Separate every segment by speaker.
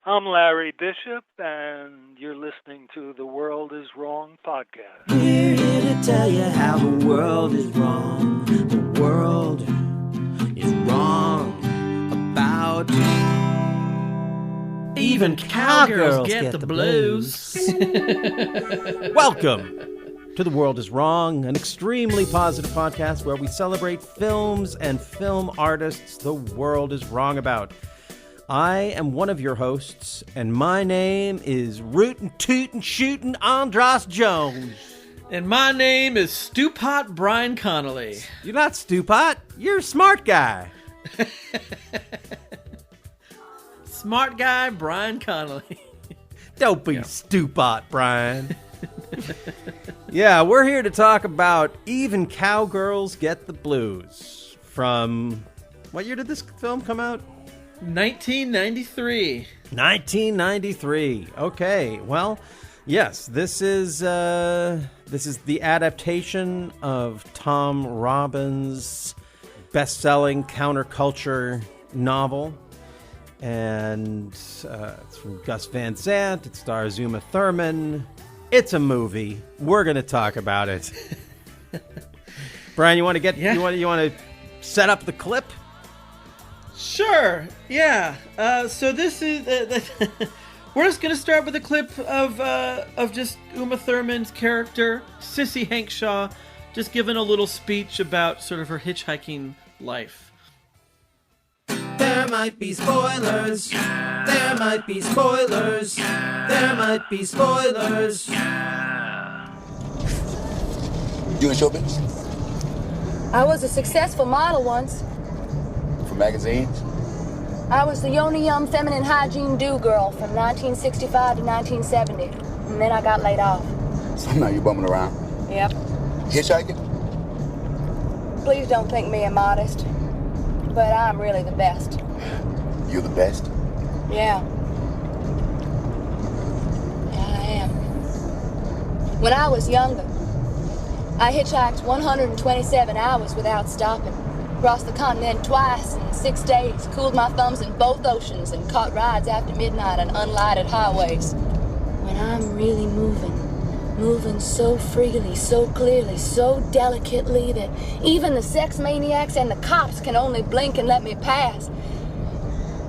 Speaker 1: I'm Larry Bishop, and you're listening to the World is Wrong podcast.
Speaker 2: We're here to tell you how the world is wrong. The world is wrong about...
Speaker 3: Even cowgirls get the blues.
Speaker 4: Welcome to The World is Wrong, an extremely positive podcast where we celebrate films and film artists the world is wrong about. I am one of your hosts, and my name is Rootin' Tootin' Shootin' Andras Jones.
Speaker 3: And my name is Stewpot Bryan Connolly.
Speaker 4: You're not Stewpot, you're a smart guy.
Speaker 3: Smart guy Bryan Connolly.
Speaker 4: Don't be Stewpot, Bryan. Yeah, we're here to talk about Even Cowgirls Get the Blues. From, what year did this film come out?
Speaker 3: 1993.
Speaker 4: 1993. Okay, well, yes, this is the adaptation of Tom Robbins' best-selling counterculture novel. And it's from Gus Van Sant. It stars Uma Thurman. It's a movie. We're going to talk about it. Bryan, you want to you want to set up the clip?
Speaker 3: Sure. Yeah. So this is we're just going to start with a clip of just Uma Thurman's character, Sissy Hankshaw, just giving a little speech about sort of her hitchhiking life.
Speaker 2: There might be spoilers. There might be spoilers. There might be spoilers.
Speaker 5: You in show business?
Speaker 6: I was a successful model once.
Speaker 5: For magazines?
Speaker 6: I was the only young feminine hygiene do girl from 1965 to 1970. And then I got laid off.
Speaker 5: So now you bumming around?
Speaker 6: Yep.
Speaker 5: Hitchhiking?
Speaker 6: Please don't think me immodest. But I'm really the best.
Speaker 5: You're the best?
Speaker 6: Yeah. I am. When I was younger, I hitchhiked 127 hours without stopping. Crossed the continent twice in 6 days, cooled my thumbs in both oceans, and caught rides after midnight on unlighted highways. When I'm really moving so freely, so clearly, so delicately that even the sex maniacs and the cops can only blink and let me pass,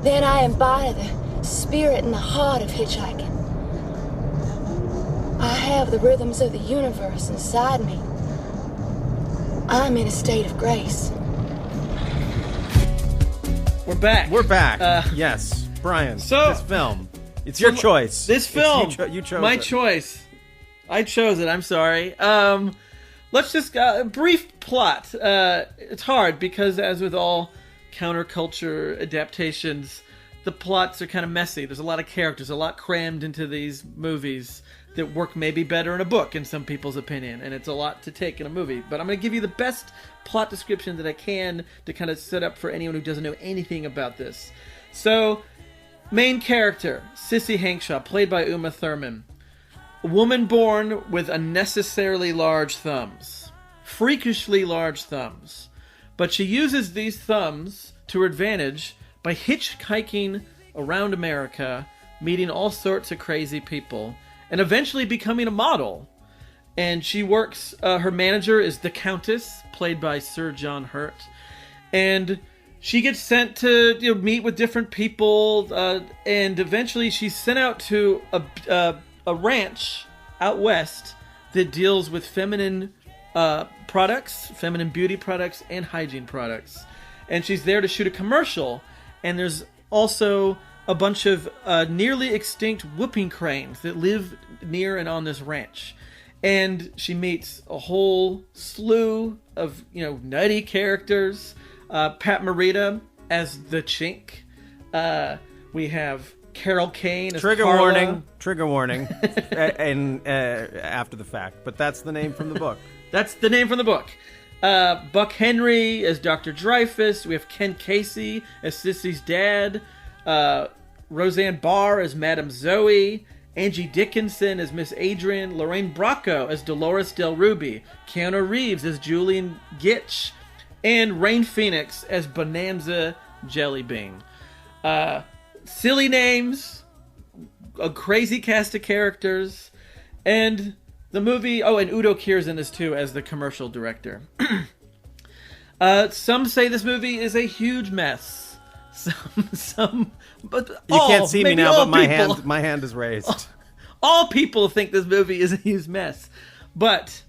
Speaker 6: then I embody the spirit and the heart of hitchhiking. I have the rhythms of the universe inside me. I'm in a state of grace.
Speaker 3: We're back.
Speaker 4: We're back. Yes, Bryan.
Speaker 3: So
Speaker 4: this film, it's your choice.
Speaker 3: This film,
Speaker 4: you chose
Speaker 3: my
Speaker 4: it.
Speaker 3: choice. I chose it. I'm sorry. Let's just brief plot. It's hard because, as with all counterculture adaptations, the plots are kind of messy. There's a lot of characters, a lot crammed into these movies that work maybe better in a book, in some people's opinion, and it's a lot to take in a movie. But I'm going to give you the best plot description that I can to kind of set up for anyone who doesn't know anything about this. So, main character, Sissy Hankshaw, played by Uma Thurman. A woman born with unnecessarily large thumbs. Freakishly large thumbs. But she uses these thumbs to her advantage by hitchhiking around America, meeting all sorts of crazy people, and eventually becoming a model. And she works, her manager is the Countess, played by Sir John Hurt. And she gets sent to meet with different people, and eventually she's sent out to a ranch out west that deals with feminine products, feminine beauty products, and hygiene products. And she's there to shoot a commercial, and there's also a bunch of nearly extinct whooping cranes that live near and on this ranch. And she meets a whole slew of, nutty characters. Pat Morita as the Chink. We have Carol Kane as
Speaker 4: Trigger
Speaker 3: Carla.
Speaker 4: warning, and after the fact, but that's the name from the book.
Speaker 3: That's the name from the book. Buck Henry as Dr. Dreyfus. We have Ken Kesey as Sissy's dad. Roseanne Barr as Madame Zoe. Angie Dickinson as Miss Adrian. Lorraine Bracco as Dolores Del Ruby. Keanu Reeves as Julian Gitch. And Rain Phoenix as Bonanza Jellybean. Silly names, a crazy cast of characters, and the movie. Oh, and Udo Kier's in this too as the commercial director. Some say this movie is a huge mess. Some, but
Speaker 4: you can't see me now, but
Speaker 3: people,
Speaker 4: my hand is raised.
Speaker 3: All people think this movie is a huge mess, but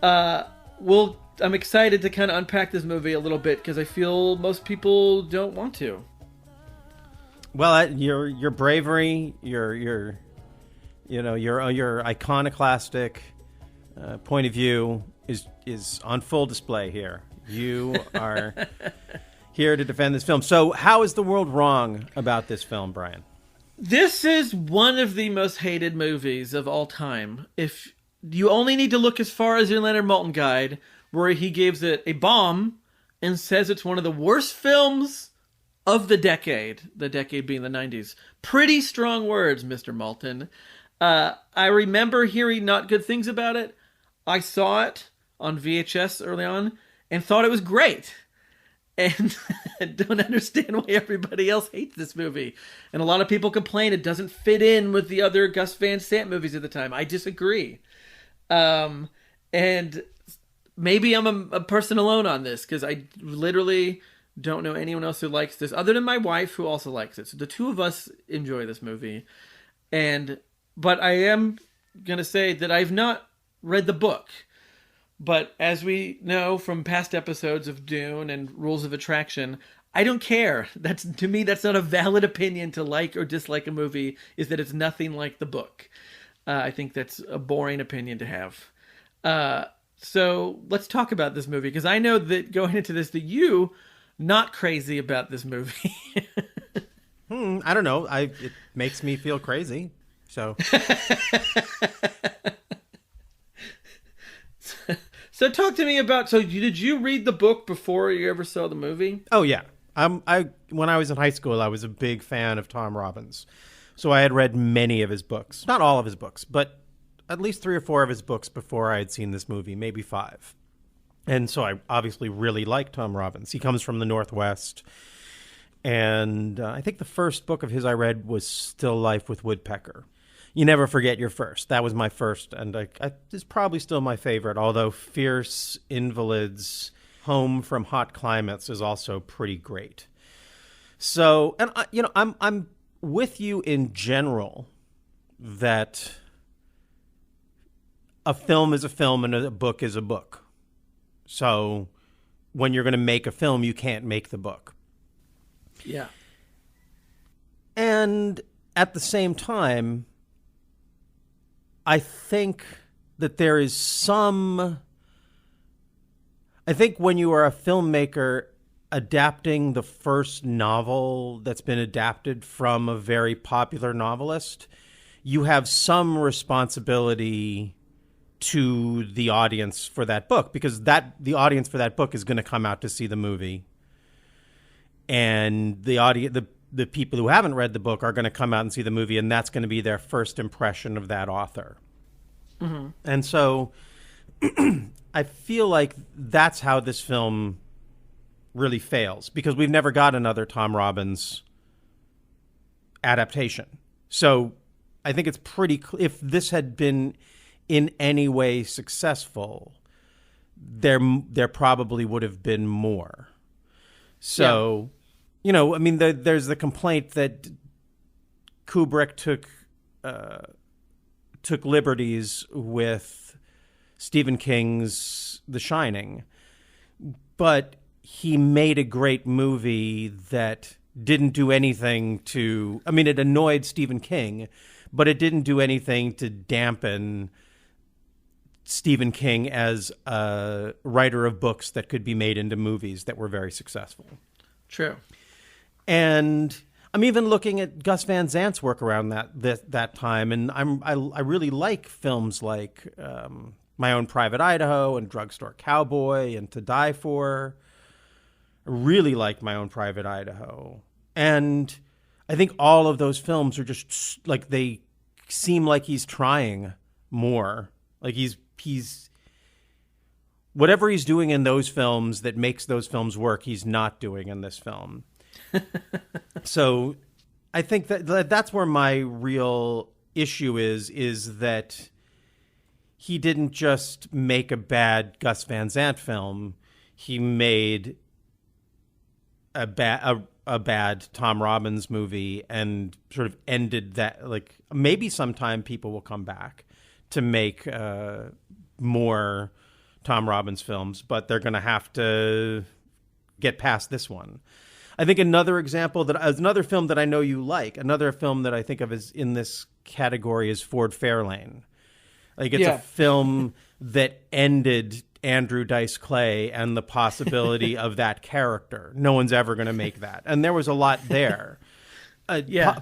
Speaker 3: I'm excited to kind of unpack this movie a little bit because I feel most people don't want to.
Speaker 4: Well, your bravery, your iconoclastic point of view is on full display here. You are here to defend this film. So, how is the world wrong about this film, Bryan?
Speaker 3: This is one of the most hated movies of all time. If you only need to look as far as your Leonard Maltin guide, where he gives it a bomb and says it's one of the worst films of the decade being the 90s. Pretty strong words, Mr. Maltin. I remember hearing not good things about it. I saw it on VHS early on and thought it was great. And don't understand why everybody else hates this movie. And a lot of people complain it doesn't fit in with the other Gus Van Sant movies at the time. I disagree. And maybe I'm a person alone on this, because I literally don't know anyone else who likes this, other than my wife, who also likes it. So the two of us enjoy this movie. But I am going to say that I've not read the book. But as we know from past episodes of Dune and Rules of Attraction, I don't care. To me, that's not a valid opinion to like or dislike a movie, is that it's nothing like the book. I think that's a boring opinion to have. So let's talk about this movie, because I know that going into this, that you not crazy about this movie.
Speaker 4: I don't know. It makes me feel crazy. So.
Speaker 3: So talk to me about. So did you read the book before you ever saw the movie?
Speaker 4: Oh yeah. When I was in high school, I was a big fan of Tom Robbins, so I had read many of his books, not all of his books, but at least 3 or 4 of his books before I had seen this movie, maybe 5. And so I obviously really like Tom Robbins. He comes from the Northwest. And I think the first book of his I read was Still Life with Woodpecker. You never forget your first. That was my first. And it's probably still my favorite, although Fierce Invalids, Home from Hot Climates is also pretty great. So, and I'm with you in general that a film is a film and a book is a book. So when you're going to make a film, you can't make the book.
Speaker 3: Yeah.
Speaker 4: And at the same time, I think that there is some... I think when you are a filmmaker adapting the first novel that's been adapted from a very popular novelist, you have some responsibility to the audience for that book, because the audience for that book is going to come out to see the movie, and the people who haven't read the book are going to come out and see the movie, and that's going to be their first impression of that author. Mm-hmm. And so I feel like that's how this film really fails, because we've never got another Tom Robbins adaptation. So I think it's pretty clear, if this had been in any way successful, there probably would have been more. So, yeah. I mean, there's the complaint that Kubrick took liberties with Stephen King's The Shining, but he made a great movie that didn't do anything to... I mean, it annoyed Stephen King, but it didn't do anything to dampen Stephen King as a writer of books that could be made into movies that were very successful.
Speaker 3: True.
Speaker 4: And I'm even looking at Gus Van Sant's work around that time, and I really like films like My Own Private Idaho and Drugstore Cowboy and To Die For. I really like My Own Private Idaho. And I think all of those films are just like, they seem like he's trying more. Like he's whatever he's doing in those films that makes those films work, he's not doing in this film. So I think that's where my real issue is that he didn't just make a bad Gus Van Sant film. He made a bad Tom Robbins movie and sort of ended that. Like, maybe sometime people will come back to make more Tom Robbins films, but they're going to have to get past this one. I think another example another film that I know you like, another film that I think of as in this category is Ford Fairlane. Like, it's a film that ended Andrew Dice Clay and the possibility of that character. No one's ever going to make that. And there was a lot there.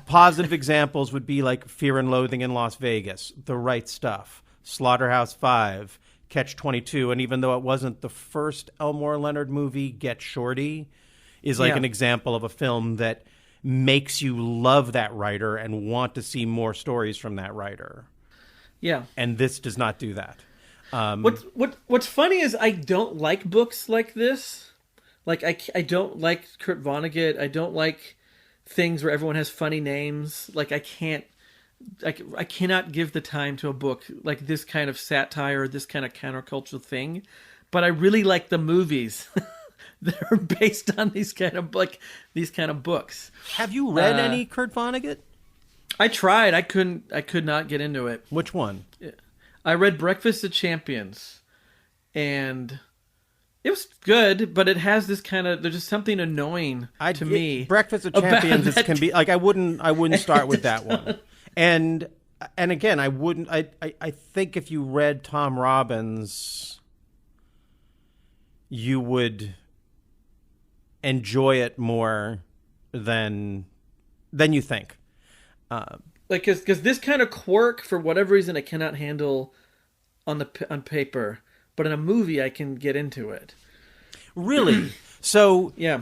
Speaker 4: Positive examples would be like Fear and Loathing in Las Vegas, The Right Stuff, Slaughterhouse-5, Catch-22. And even though it wasn't the first Elmore Leonard movie, Get Shorty is like an example of a film that makes you love that writer and want to see more stories from that writer.
Speaker 3: Yeah.
Speaker 4: And this does not do that.
Speaker 3: What's funny is I don't like books like this. Like, I don't like Kurt Vonnegut. I don't like things where everyone has funny names. Like, I cannot give the time to a book like this kind of satire, this kind of countercultural thing. But I really like the movies that are based on these kind of books.
Speaker 4: Have you read any Kurt Vonnegut?
Speaker 3: I tried. I could not get into it.
Speaker 4: Which one?
Speaker 3: I read Breakfast of Champions, and it was good, but it has this kind of, there's just something annoying to me.
Speaker 4: Breakfast of Champions can be like, I wouldn't start with that one. And again, I think if you read Tom Robbins, you would enjoy it more than you think.
Speaker 3: Because this kind of quirk, for whatever reason, I cannot handle on paper, but in a movie I can get into it. Really?
Speaker 4: So
Speaker 3: yeah,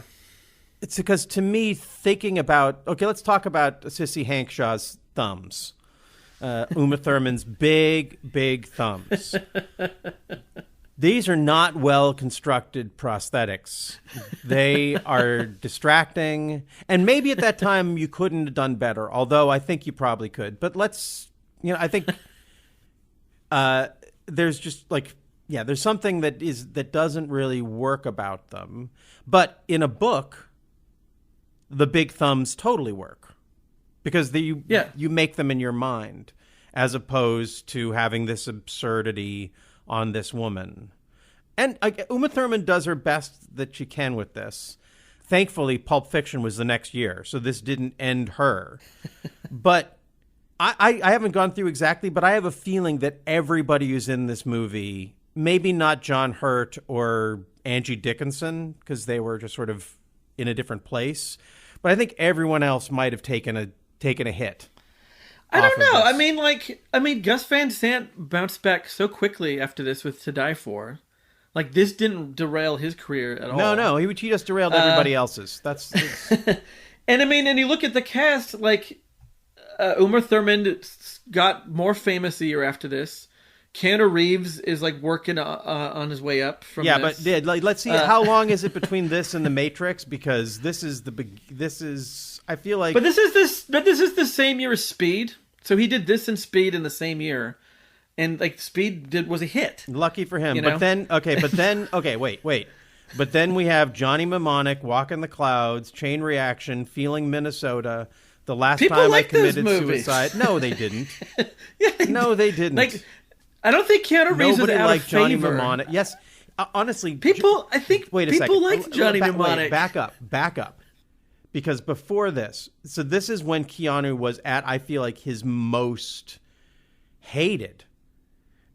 Speaker 4: it's because to me, thinking about, okay, let's talk about Sissy Hankshaw's thumbs. Uma Thurman's big thumbs. These are not well-constructed prosthetics. They are distracting. And maybe at that time you couldn't have done better, although I think you probably could. But I think there's just there's something that doesn't really work about them. But in a book, the big thumbs totally work because you make them in your mind as opposed to having this absurdity on this woman. And Uma Thurman does her best that she can with this. Thankfully, Pulp Fiction was the next year, so this didn't end her. But I haven't gone through exactly, but I have a feeling that everybody who's in this movie, maybe not John Hurt or Angie Dickinson, because they were just sort of in a different place, but I think everyone else might have taken a hit.
Speaker 3: I don't know. I mean, Gus Van Sant bounced back so quickly after this with To Die For. Like, this didn't derail his career at all.
Speaker 4: No, he just derailed everybody else's. That's
Speaker 3: and and you look at the cast, like Uma Thurman got more famous a year after this. Keanu Reeves is like working on his way up from this.
Speaker 4: But let's see how long is it between this and The Matrix, because this is I feel like.
Speaker 3: But this is the same year as Speed. So he did this and Speed in the same year, and like Speed was a hit.
Speaker 4: Lucky for him. But then wait. But then we have Johnny Mnemonic, Walk in the Clouds, Chain Reaction, Feeling Minnesota. The Last
Speaker 3: People
Speaker 4: Time
Speaker 3: like
Speaker 4: I Committed
Speaker 3: movies.
Speaker 4: Suicide. No, they didn't. No, they didn't.
Speaker 3: Like, I don't think Keanu Reeves is out
Speaker 4: liked
Speaker 3: of
Speaker 4: Johnny
Speaker 3: favor.
Speaker 4: Mnemonic. Yes, honestly,
Speaker 3: I think
Speaker 4: wait a
Speaker 3: people
Speaker 4: second.
Speaker 3: liked Johnny Mnemonic.
Speaker 4: Back up. Because before this, so this is when Keanu was at, I feel like, his most hated.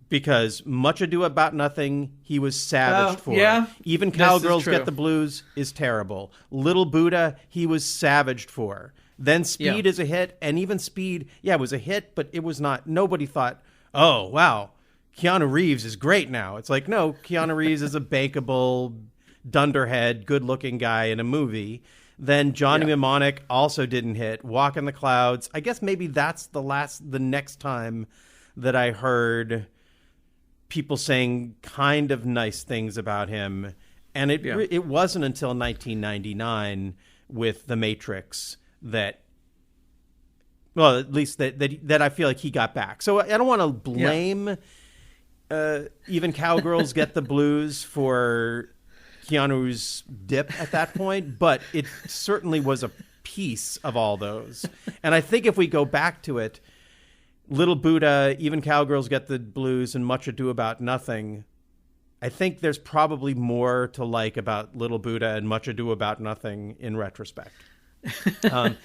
Speaker 4: Because Much Ado About Nothing, he was savaged for.
Speaker 3: Yeah,
Speaker 4: Even Cowgirls Get the Blues is terrible. Little Buddha, he was savaged for. Then Speed is a hit, and even Speed, it was a hit, but it was not, nobody thought, oh, wow, Keanu Reeves is great now. It's like, no, Keanu Reeves is a bankable, dunderhead, good-looking guy in a movie. Then Johnny Mnemonic also didn't hit. Walk in the Clouds. I guess maybe that's the next time that I heard people saying kind of nice things about him. And it wasn't until 1999 with The Matrix that Well, at least that I feel like he got back. So I don't want to blame even Cowgirls Get the Blues for Keanu's dip at that point, but it certainly was a piece of all those. And I think if we go back to it, Little Buddha, Even Cowgirls Get the Blues, and Much Ado About Nothing, I think there's probably more to like about Little Buddha and Much Ado About Nothing in retrospect. I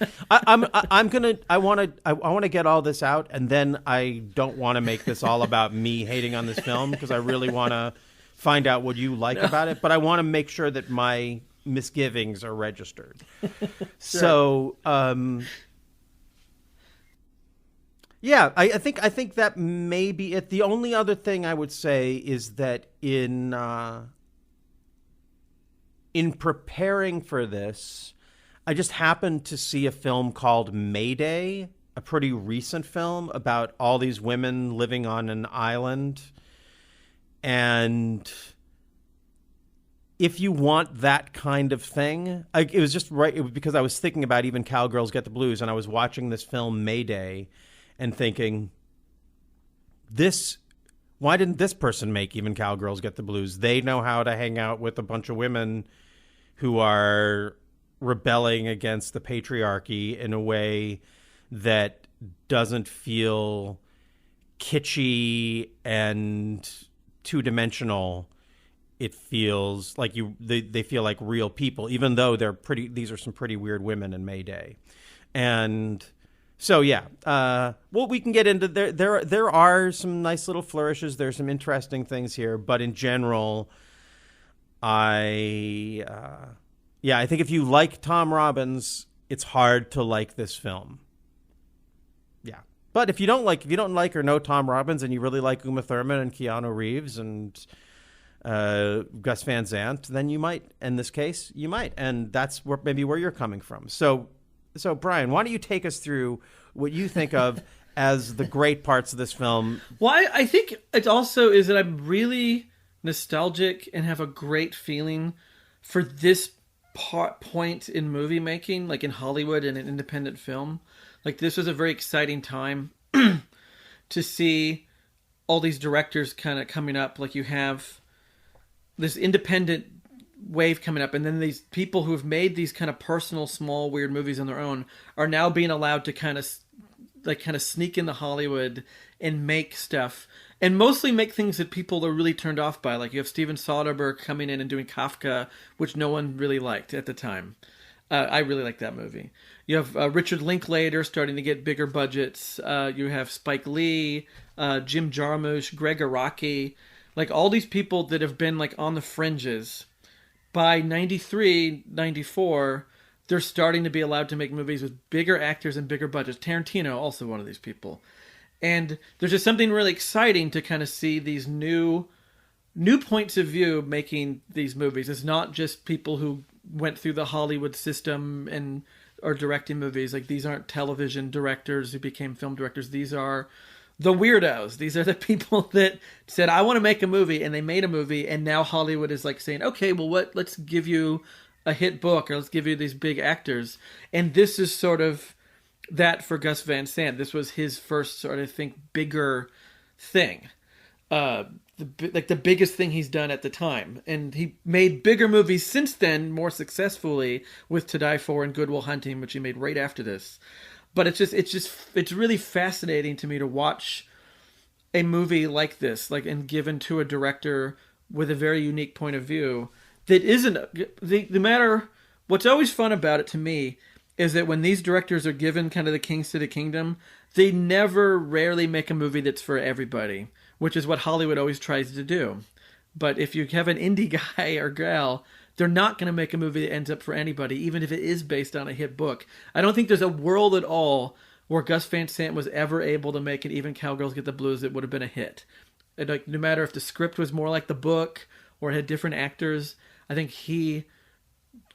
Speaker 4: want to get all this out, and then I don't want to make this all about me hating on this film, because I really want to find out what you like about it, but I want to make sure that my misgivings are registered. Sure. So, yeah, I think that may be it. The only other thing I would say is that in preparing for this, I just happened to see a film called Mayday, a pretty recent film about all these women living on an island. And if you want that kind of thing, it was just right. It was because I was thinking about Even Cowgirls Get the Blues, and I was watching this film Mayday and thinking, why didn't this person make Even Cowgirls Get the Blues? They know how to hang out with a bunch of women who are rebelling against the patriarchy in a way that doesn't feel kitschy and two-dimensional. It feels like they feel like real people, even though these are some pretty weird women in Mayday. And so, yeah, well, we can get into there are some nice little flourishes. There's some interesting things here, but in general, I think if you like Tom Robbins, it's hard to like this film. Yeah. But if you don't like or know Tom Robbins, and you really like Uma Thurman and Keanu Reeves and Gus Van Sant, then you might. In this case, you might. And that's maybe where you're coming from. So Bryan, why don't you take us through what you think of as the great parts of this film?
Speaker 3: Well, I think it also is that I'm really nostalgic and have a great feeling for this point in movie making, like in Hollywood and in independent film. Like, this was a very exciting time to see all these directors kind of coming up. Like, you have this independent wave coming up, and then these people who have made these kind of personal, small, weird movies on their own are now being allowed to kind of sneak into Hollywood and make stuff, and mostly make things that people are really turned off by. Like, you have Steven Soderbergh coming in and doing Kafka, which no one really liked at the time. I really like that movie. You have Richard Linklater starting to get bigger budgets. You have Spike Lee, Jim Jarmusch, Greg Araki, like all these people that have been like on the fringes. By 93, 94, they're starting to be allowed to make movies with bigger actors and bigger budgets. Tarantino, also one of these people. And there's just something really exciting to kind of see these new points of view making these movies. It's not just people who went through the Hollywood system and are directing movies. Like, these aren't television directors who became film directors. These are the weirdos. These are the people that said, I want to make a movie, and they made a movie, and now Hollywood is like saying, okay, well, let's give you a hit book, or let's give you these big actors. And this is sort of that for Gus Van Sant. This was his first sort of, bigger thing. The biggest thing he's done at the time. And he made bigger movies since then, more successfully, with To Die For and Good Will Hunting, which he made right after this. But it's really fascinating to me to watch a movie like this, and given to a director with a very unique point of view that isn't the matter. What's always fun about it to me is that when these directors are given kind of the keys to the kingdom, they rarely make a movie that's for everybody, which is what Hollywood always tries to do. But if you have an indie guy or gal, they're not going to make a movie that ends up for anybody, even if it is based on a hit book. I don't think there's a world at all where Gus Van Sant was ever able to make it, Even Cowgirls Get the Blues, that would have been a hit. And no matter if the script was more like the book or it had different actors, I think he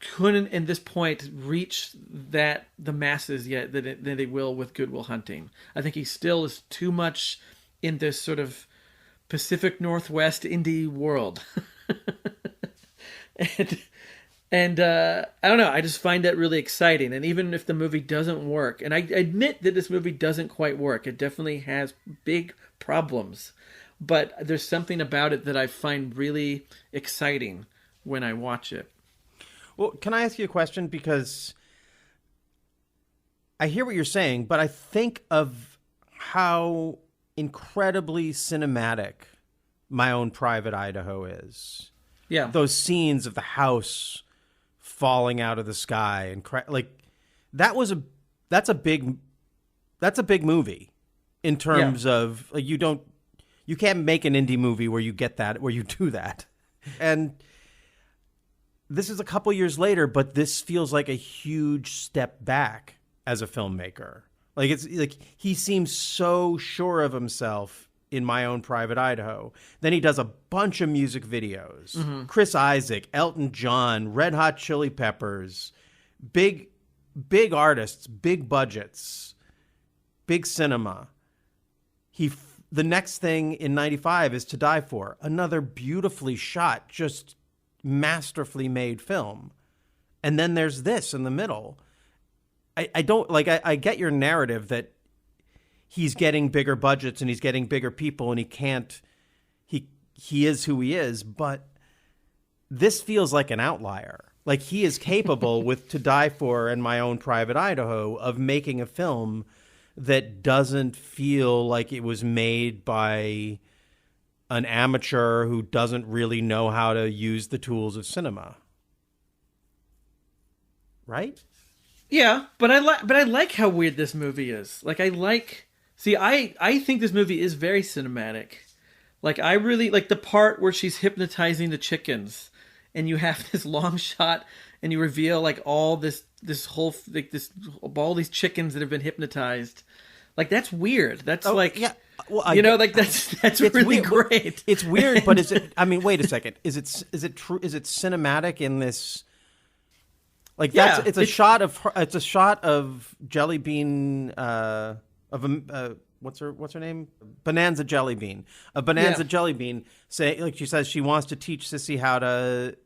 Speaker 3: couldn't, at this point, reach the masses yet that they will with Good Will Hunting. I think he still is too much in this sort of Pacific Northwest indie world. And I don't know, I just find that really exciting. And even if the movie doesn't work, and I admit that this movie doesn't quite work, it definitely has big problems. But there's something about it that I find really exciting when I watch it.
Speaker 4: Well, can I ask you a question? Because I hear what you're saying, but I think of how incredibly cinematic My Own Private Idaho is.
Speaker 3: Yeah.
Speaker 4: Those scenes of the house falling out of the sky and that's a big movie in terms of like you can't make an indie movie where you get that, where you do that. And this is a couple years later, but this feels like a huge step back as a filmmaker. Like it's like he seems so sure of himself in My Own Private Idaho. Then he does a bunch of music videos. Mm-hmm. Chris Isaak, Elton John, Red Hot Chili Peppers, big artists, big budgets, big cinema. The next thing in 95 is To Die For, another beautifully shot, just masterfully made film. And then there's this in the middle. I don't like, I get your narrative that he's getting bigger budgets and he's getting bigger people and he is who he is, but this feels like an outlier. Like he is capable with To Die For and My Own Private Idaho of making a film that doesn't feel like it was made by an amateur who doesn't really know how to use the tools of cinema. Right?
Speaker 3: Yeah, but I like how weird this movie is. Like I think this movie is very cinematic. Like I really like the part where she's hypnotizing the chickens and you have this long shot and you reveal like all this whole like this all these chickens that have been hypnotized. Like that's weird. That's like like that's really
Speaker 4: weird.
Speaker 3: Great.
Speaker 4: It's weird, but is it? I mean, wait a second. Is it true? Is it cinematic in this? Like that's it's a shot of Jelly Bean what's her name? Bonanza Jelly Bean. A Bonanza Jelly Bean like she says she wants to teach Sissy how to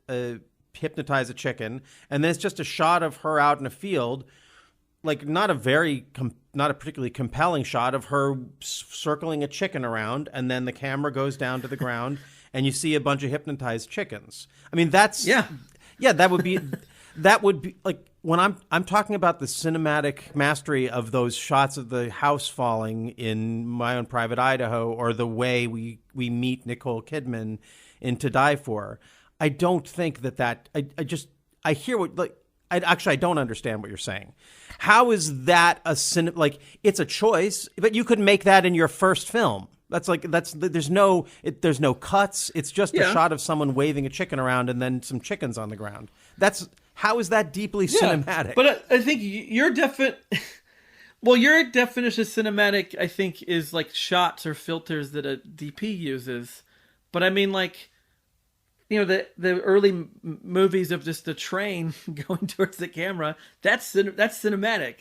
Speaker 4: hypnotize a chicken, and then it's just a shot of her out in a field, like not a particularly compelling shot of her circling a chicken around, and then the camera goes down to the ground and you see a bunch of hypnotized chickens. I mean that would be like when I'm talking about the cinematic mastery of those shots of the house falling in My Own Private Idaho, or the way we meet Nicole Kidman in To Die For. I don't think that I hear what like I don't understand what you're saying. How is that like it's a choice, but you could make that in your first film. There's no cuts. It's just a shot of someone waving a chicken around and then some chickens on the ground. How is that deeply cinematic?
Speaker 3: But I think your definition of cinematic, I think, is like shots or filters that a DP uses. But I mean, like, you know, the early movies of just the train going towards the camera, that's cinematic.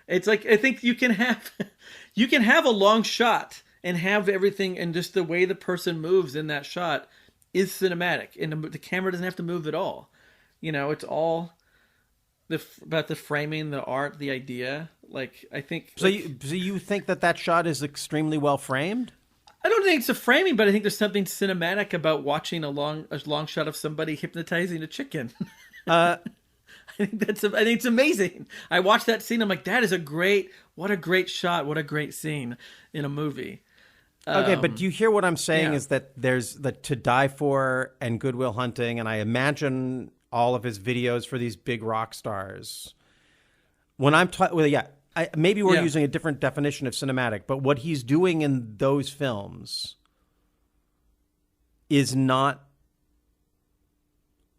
Speaker 3: It's like, I think you can have a long shot and have everything, and just the way the person moves in that shot is cinematic, and the camera doesn't have to move at all. You know, it's all about the framing, the art, the idea. Like, I think.
Speaker 4: So you think that shot is extremely well framed?
Speaker 3: I don't think it's a framing, but I think there's something cinematic about watching a long shot of somebody hypnotizing a chicken. I think it's amazing. I watched that scene. I'm like, what a great shot. What a great scene in a movie.
Speaker 4: Okay, but do you hear what I'm saying? Is that there's the To Die For and Good Will Hunting, and I imagine all of his videos for these big rock stars. When I'm maybe we're using a different definition of cinematic, but what he's doing in those films is not.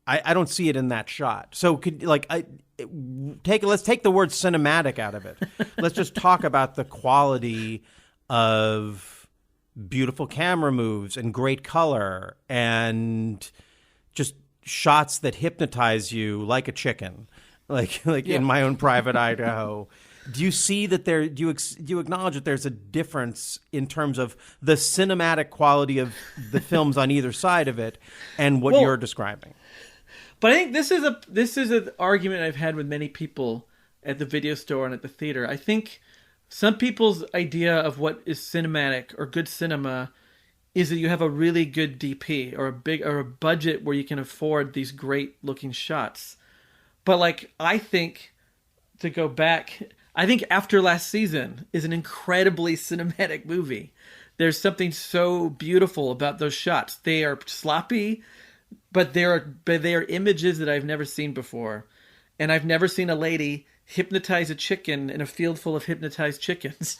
Speaker 4: I don't see it in that shot. So let's take the word cinematic out of it. Let's just talk about the quality of beautiful camera moves and great color and just shots that hypnotize you like a chicken, like in My Own Private Idaho. Do you see that do you acknowledge that there's a difference in terms of the cinematic quality of the films on either side of it and what you're describing?
Speaker 3: But I think this is an argument I've had with many people at the video store and at the theater. I think some people's idea of what is cinematic or good cinema is that you have a really good DP or a budget where you can afford these great looking shots. But like, I think, to go back, I think After Last Season is an incredibly cinematic movie. There's something so beautiful about those shots. They are sloppy, but they are images that I've never seen before. And I've never seen a lady hypnotize a chicken in a field full of hypnotized chickens.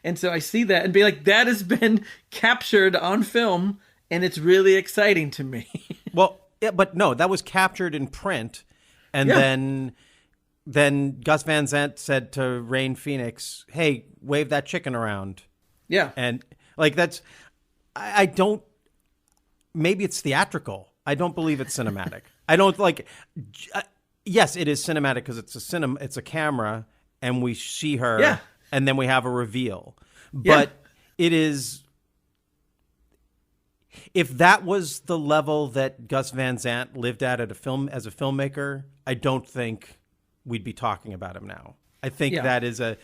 Speaker 3: And so I see that and be like, that has been captured on film, and it's really exciting to me.
Speaker 4: Well, yeah, but no, that was captured in print, and then Gus Van Sant said to Rain Phoenix, "Hey, wave that chicken around."
Speaker 3: Yeah,
Speaker 4: and like that's, I don't. Maybe it's theatrical. I don't believe it's cinematic. I don't like. Yes, it is cinematic because it's a camera, and we see her.
Speaker 3: Yeah.
Speaker 4: And then we have a reveal. But it is, if that was the level that Gus Van Sant lived at a film as a filmmaker, I don't think we'd be talking about him now. I think that is a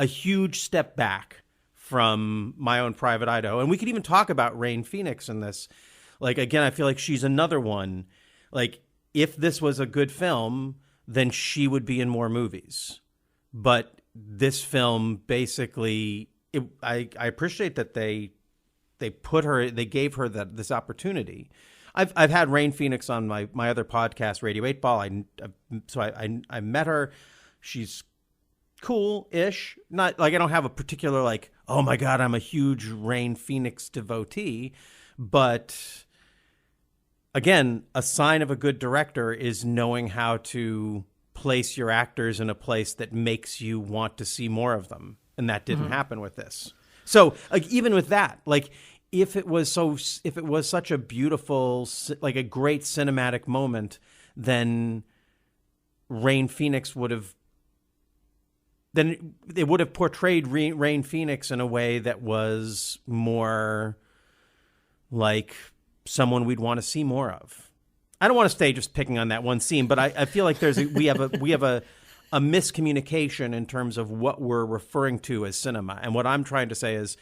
Speaker 4: huge step back from My Own Private Idaho. And we could even talk about Rain Phoenix in this. Like, again, I feel like she's another one. Like, if this was a good film, then she would be in more movies. But this film basically, I appreciate that they gave her this opportunity. I've had Rain Phoenix on my other podcast, Radio 8 Ball. I met her. She's cool-ish. Not like I don't have a particular like, oh my God, I'm a huge Rain Phoenix devotee. But again, a sign of a good director is knowing how to place your actors in a place that makes you want to see more of them, and that didn't happen with this. So, like, even with that, like, if it was such a beautiful, like a great cinematic moment, then Rain Phoenix would have portrayed Rain Phoenix in a way that was more like someone we'd want to see more of. I don't want to stay just picking on that one scene, but I feel like we have a miscommunication in terms of what we're referring to as cinema. And what I'm trying to say is,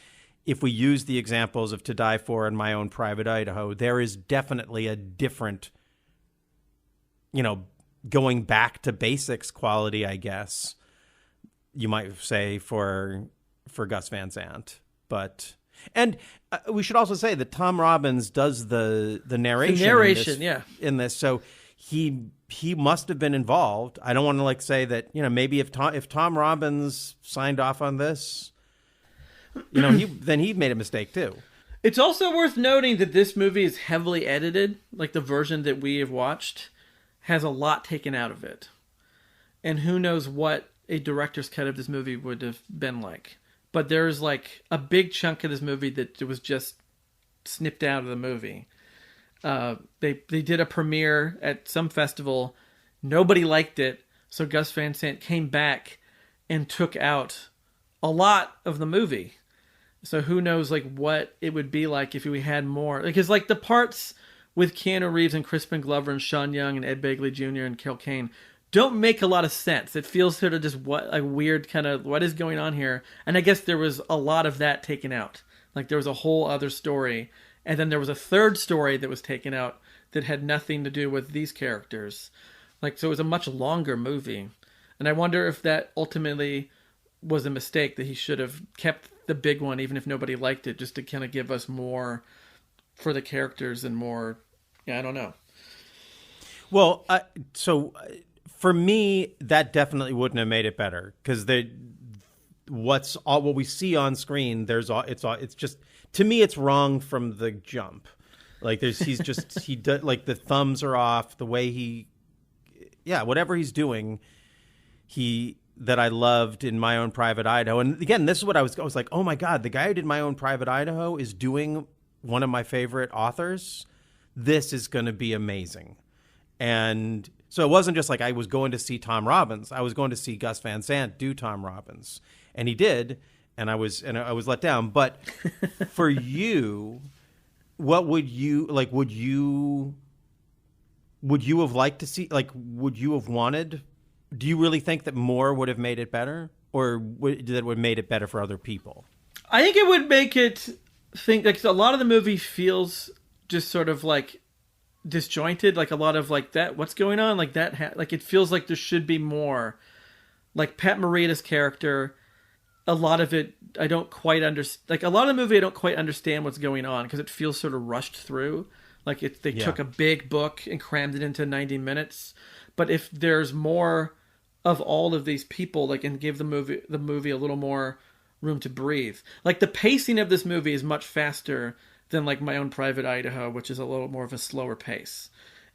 Speaker 4: if we use the examples of To Die For and My Own Private Idaho, there is definitely a different, going back to basics quality, I guess you might say, for Gus Van Sant. And we should also say that Tom Robbins does the narration. In this. So he must have been involved. I don't want to say that, maybe if Tom Robbins signed off on this, then he made a mistake too.
Speaker 3: It's also worth noting that this movie is heavily edited. Like, the version that we have watched has a lot taken out of it. And who knows what a director's cut of this movie would have been like. But there's like a big chunk of this movie that was just snipped out of the movie. They did a premiere at some festival. Nobody liked it. So Gus Van Sant came back and took out a lot of the movie. So who knows what it would be like if we had more. Because the parts with Keanu Reeves and Crispin Glover and Sean Young and Ed Begley Jr. and Kane don't make a lot of sense. It feels sort of just weird kind of what is going on here. And I guess there was a lot of that taken out. Like, there was a whole other story. And then there was a third story that was taken out that had nothing to do with these characters. So it was a much longer movie. And I wonder if that ultimately was a mistake, that he should have kept the big one, even if nobody liked it, just to kind of give us more for the characters and more, I don't know.
Speaker 4: Well, for me, that definitely wouldn't have made it better, because what we see on screen, it's just, to me, it's wrong from the jump. Like, he does, like, the thumbs are off, the way whatever he's doing, that I loved in My Own Private Idaho. And again, this is what I was like, oh my God, the guy who did My Own Private Idaho is doing one of my favorite authors. This is going to be amazing. And so it wasn't just like I was going to see Tom Robbins. I was going to see Gus Van Sant do Tom Robbins. And he did, and I was let down. But for you, what would you would you have liked to see, like, would you have wanted, do you really think that more would have made it better? Or that would have made it better for other people?
Speaker 3: I think it would make it think, like, a lot of the movie feels just sort of like disjointed, like a lot of like that, what's going on? Like that, like it feels like there should be more. Like Pat Morita's character, a lot of it, I don't quite understand. Like a lot of the movie, I don't quite understand what's going on because it feels sort of rushed through. Like they took a big book and crammed it into 90 minutes. But if there's more of all of these people, like, and give the movie a little more room to breathe. Like the pacing of this movie is much faster than like My Own Private Idaho, which is a little more of a slower pace.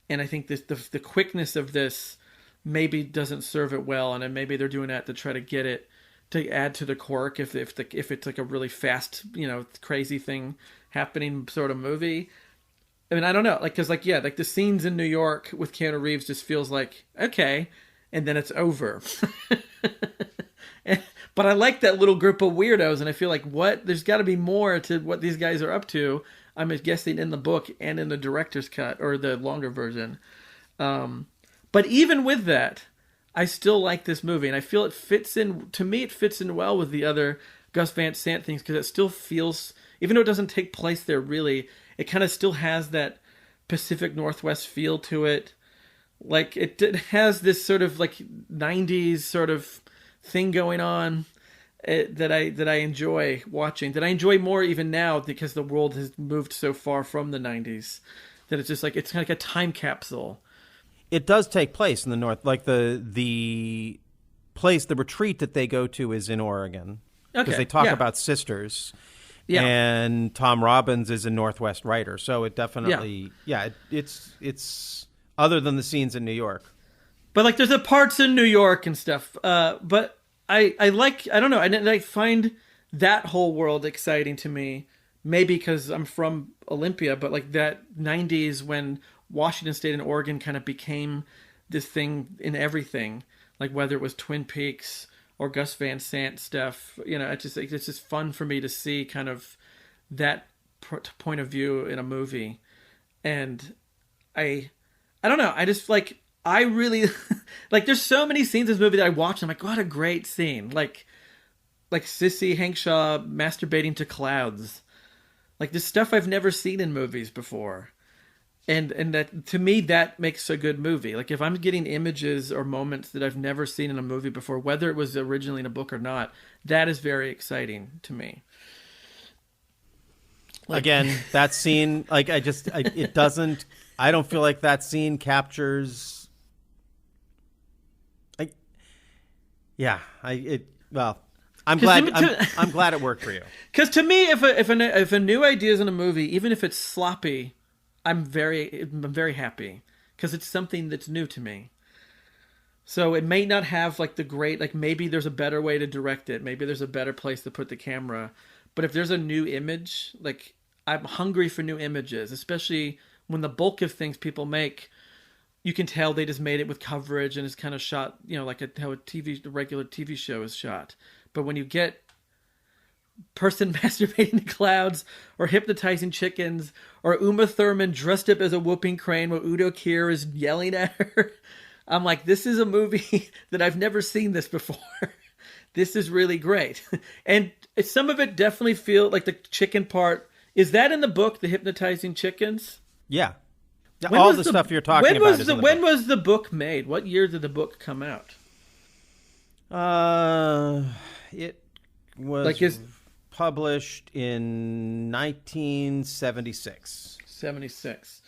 Speaker 3: And I think the quickness of this maybe doesn't serve it well, and then maybe they're doing that to try to get it to add to the quirk if it's like a really fast, crazy thing happening sort of movie. I mean, I don't know, like, because like the scenes in New York with Keanu Reeves just feels like okay, and then it's over. But I like that little group of weirdos, and I feel like there's got to be more to what these guys are up to. I'm guessing in the book and in the director's cut or the longer version. But even with that, I still like this movie, and I feel it fits in. To me, it fits in well with the other Gus Van Sant things because it still feels, even though it doesn't take place there really, it kind of still has that Pacific Northwest feel to it. Like it has this sort of like 90s sort of thing going on that I enjoy watching, that I enjoy more even now because the world has moved so far from the 90s that it's just like it's kind of like a time capsule.
Speaker 4: It does take place in the north, like the retreat that they go to is in Oregon because they talk about sisters. Yeah. And Tom Robbins is a Northwest writer, so it definitely it's other than the scenes in New York.
Speaker 3: But like there's the parts in New York and stuff. But I don't know, I find that whole world exciting to me. Maybe because I'm from Olympia, but like that 90s when Washington State and Oregon kind of became this thing in everything, like whether it was Twin Peaks or Gus Van Sant stuff, it's just fun for me to see kind of that point of view in a movie. And I don't know, I just like, I really like there's so many scenes in this movie that I watch and I'm like, what a great scene. Like Sissy Hankshaw masturbating to clouds. Like this stuff I've never seen in movies before. And that to me that makes a good movie. Like if I'm getting images or moments that I've never seen in a movie before, whether it was originally in a book or not, that is very exciting to me.
Speaker 4: Like, again, that scene, like I don't feel like that scene captures. I'm glad it worked for you.
Speaker 3: Because to me, if a new idea is in a movie, even if it's sloppy, I'm very happy because it's something that's new to me. So it may not have like the great, like maybe there's a better way to direct it. Maybe there's a better place to put the camera. But if there's a new image, like I'm hungry for new images, especially when the bulk of things people make, you can tell they just made it with coverage and it's kind of shot, like how a regular TV show is shot. But when you get person masturbating to clouds or hypnotizing chickens or Uma Thurman dressed up as a whooping crane while Udo Kier is yelling at her, I'm like, this is a movie that I've never seen this before. This is really great. And some of it definitely feel like the chicken part. Is that in the book, the hypnotizing chickens?
Speaker 4: Yeah. All the stuff you're talking about is in the book.
Speaker 3: When was the book made? What year did the book come out?
Speaker 4: It was published in 1976.
Speaker 3: 76.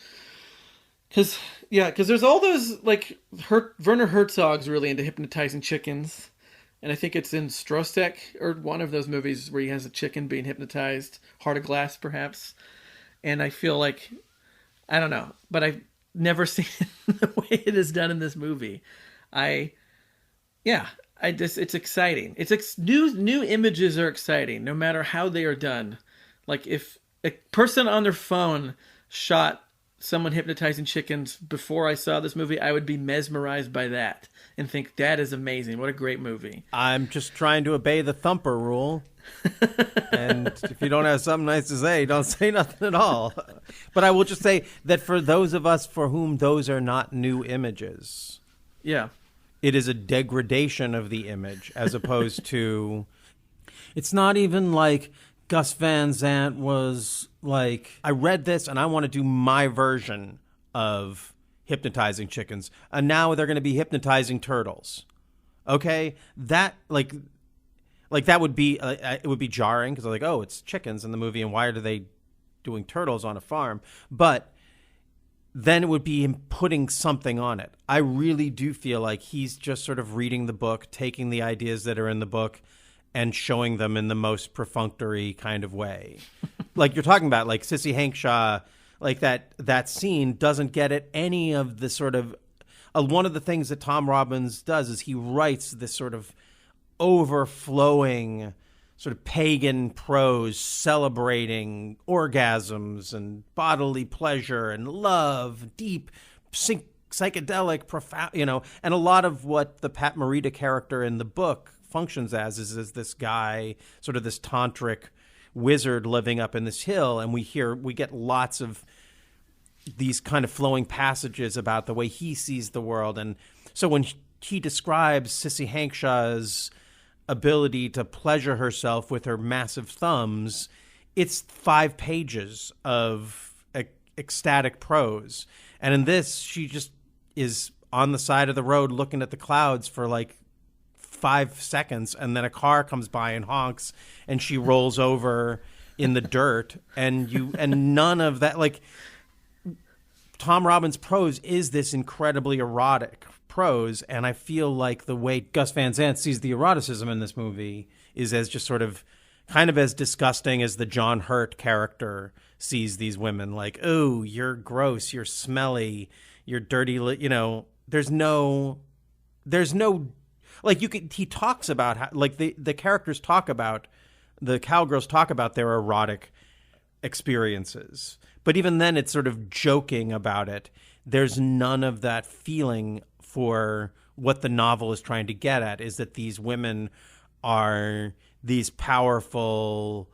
Speaker 3: Because there's all those, like, Werner Herzog's really into hypnotizing chickens. And I think it's in Strosek, or one of those movies where he has a chicken being hypnotized. Heart of Glass, perhaps. And I feel like, I don't know, but I've never seen it the way it is done in this movie. It's exciting. New images are exciting, no matter how they are done. Like if a person on their phone shot someone hypnotizing chickens before I saw this movie, I would be mesmerized by that and think that is amazing. What a great movie.
Speaker 4: I'm just trying to obey the thumper rule. And if you don't have something nice to say, don't say nothing at all. But I will just say that for those of us for whom those are not new images,
Speaker 3: yeah,
Speaker 4: it is a degradation of the image as opposed to, it's not even like Gus Van Sant was like, I read this and I want to do my version of hypnotizing chickens, and now they're going to be hypnotizing turtles. Okay, that like that would be it would be jarring because like, oh, it's chickens in the movie, and why are they doing turtles on a farm? But then it would be him putting something on it. I really do feel like he's just sort of reading the book, taking the ideas that are in the book, and showing them in the most perfunctory kind of way. Like you're talking about, like Sissy Hankshaw, like that scene doesn't get at any of the sort of one of the things that Tom Robbins does is he writes this sort of overflowing sort of pagan prose celebrating orgasms and bodily pleasure and love, deep, psychedelic, profound, and a lot of what the Pat Morita character in the book functions as is this guy, sort of this tantric wizard living up in this hill, and we get lots of these kind of flowing passages about the way he sees the world. And so when he describes Sissy Hankshaw's ability to pleasure herself with her massive thumbs, it's 5 pages of ecstatic prose. And in this, she just is on the side of the road looking at the clouds for like 5 seconds, and then a car comes by and honks, and she rolls over in the dirt, and none of that. Like, Tom Robbins' prose is this incredibly erotic prose, and I feel like the way Gus Van Sant sees the eroticism in this movie is as just sort of kind of as disgusting as the John Hurt character sees these women. Like, oh, you're gross, you're smelly, you're dirty. There's no. Like he talks about how, like the characters talk about, the cowgirls talk about their erotic experiences, but even then it's sort of joking about it. There's none of that feeling for what the novel is trying to get at, is that these women are these powerful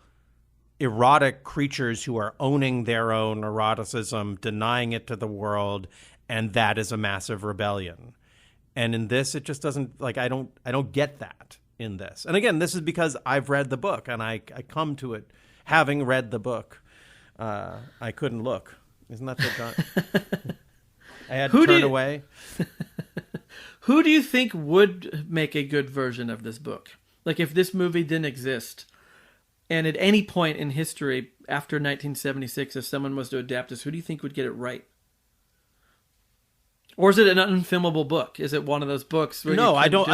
Speaker 4: erotic creatures who are owning their own eroticism, denying it to the world, and that is a massive rebellion. And in this, it just doesn't, like, I don't get that in this. And again, this is because I've read the book, and I come to it having read the book. I couldn't look. Isn't that the John? I had to turn away.
Speaker 3: Who do you think would make a good version of this book? Like, if this movie didn't exist, and at any point in history after 1976, if someone was to adapt this, who do you think would get it right? Or is it an unfilmable book? Is it one of those books where
Speaker 4: no, I don't.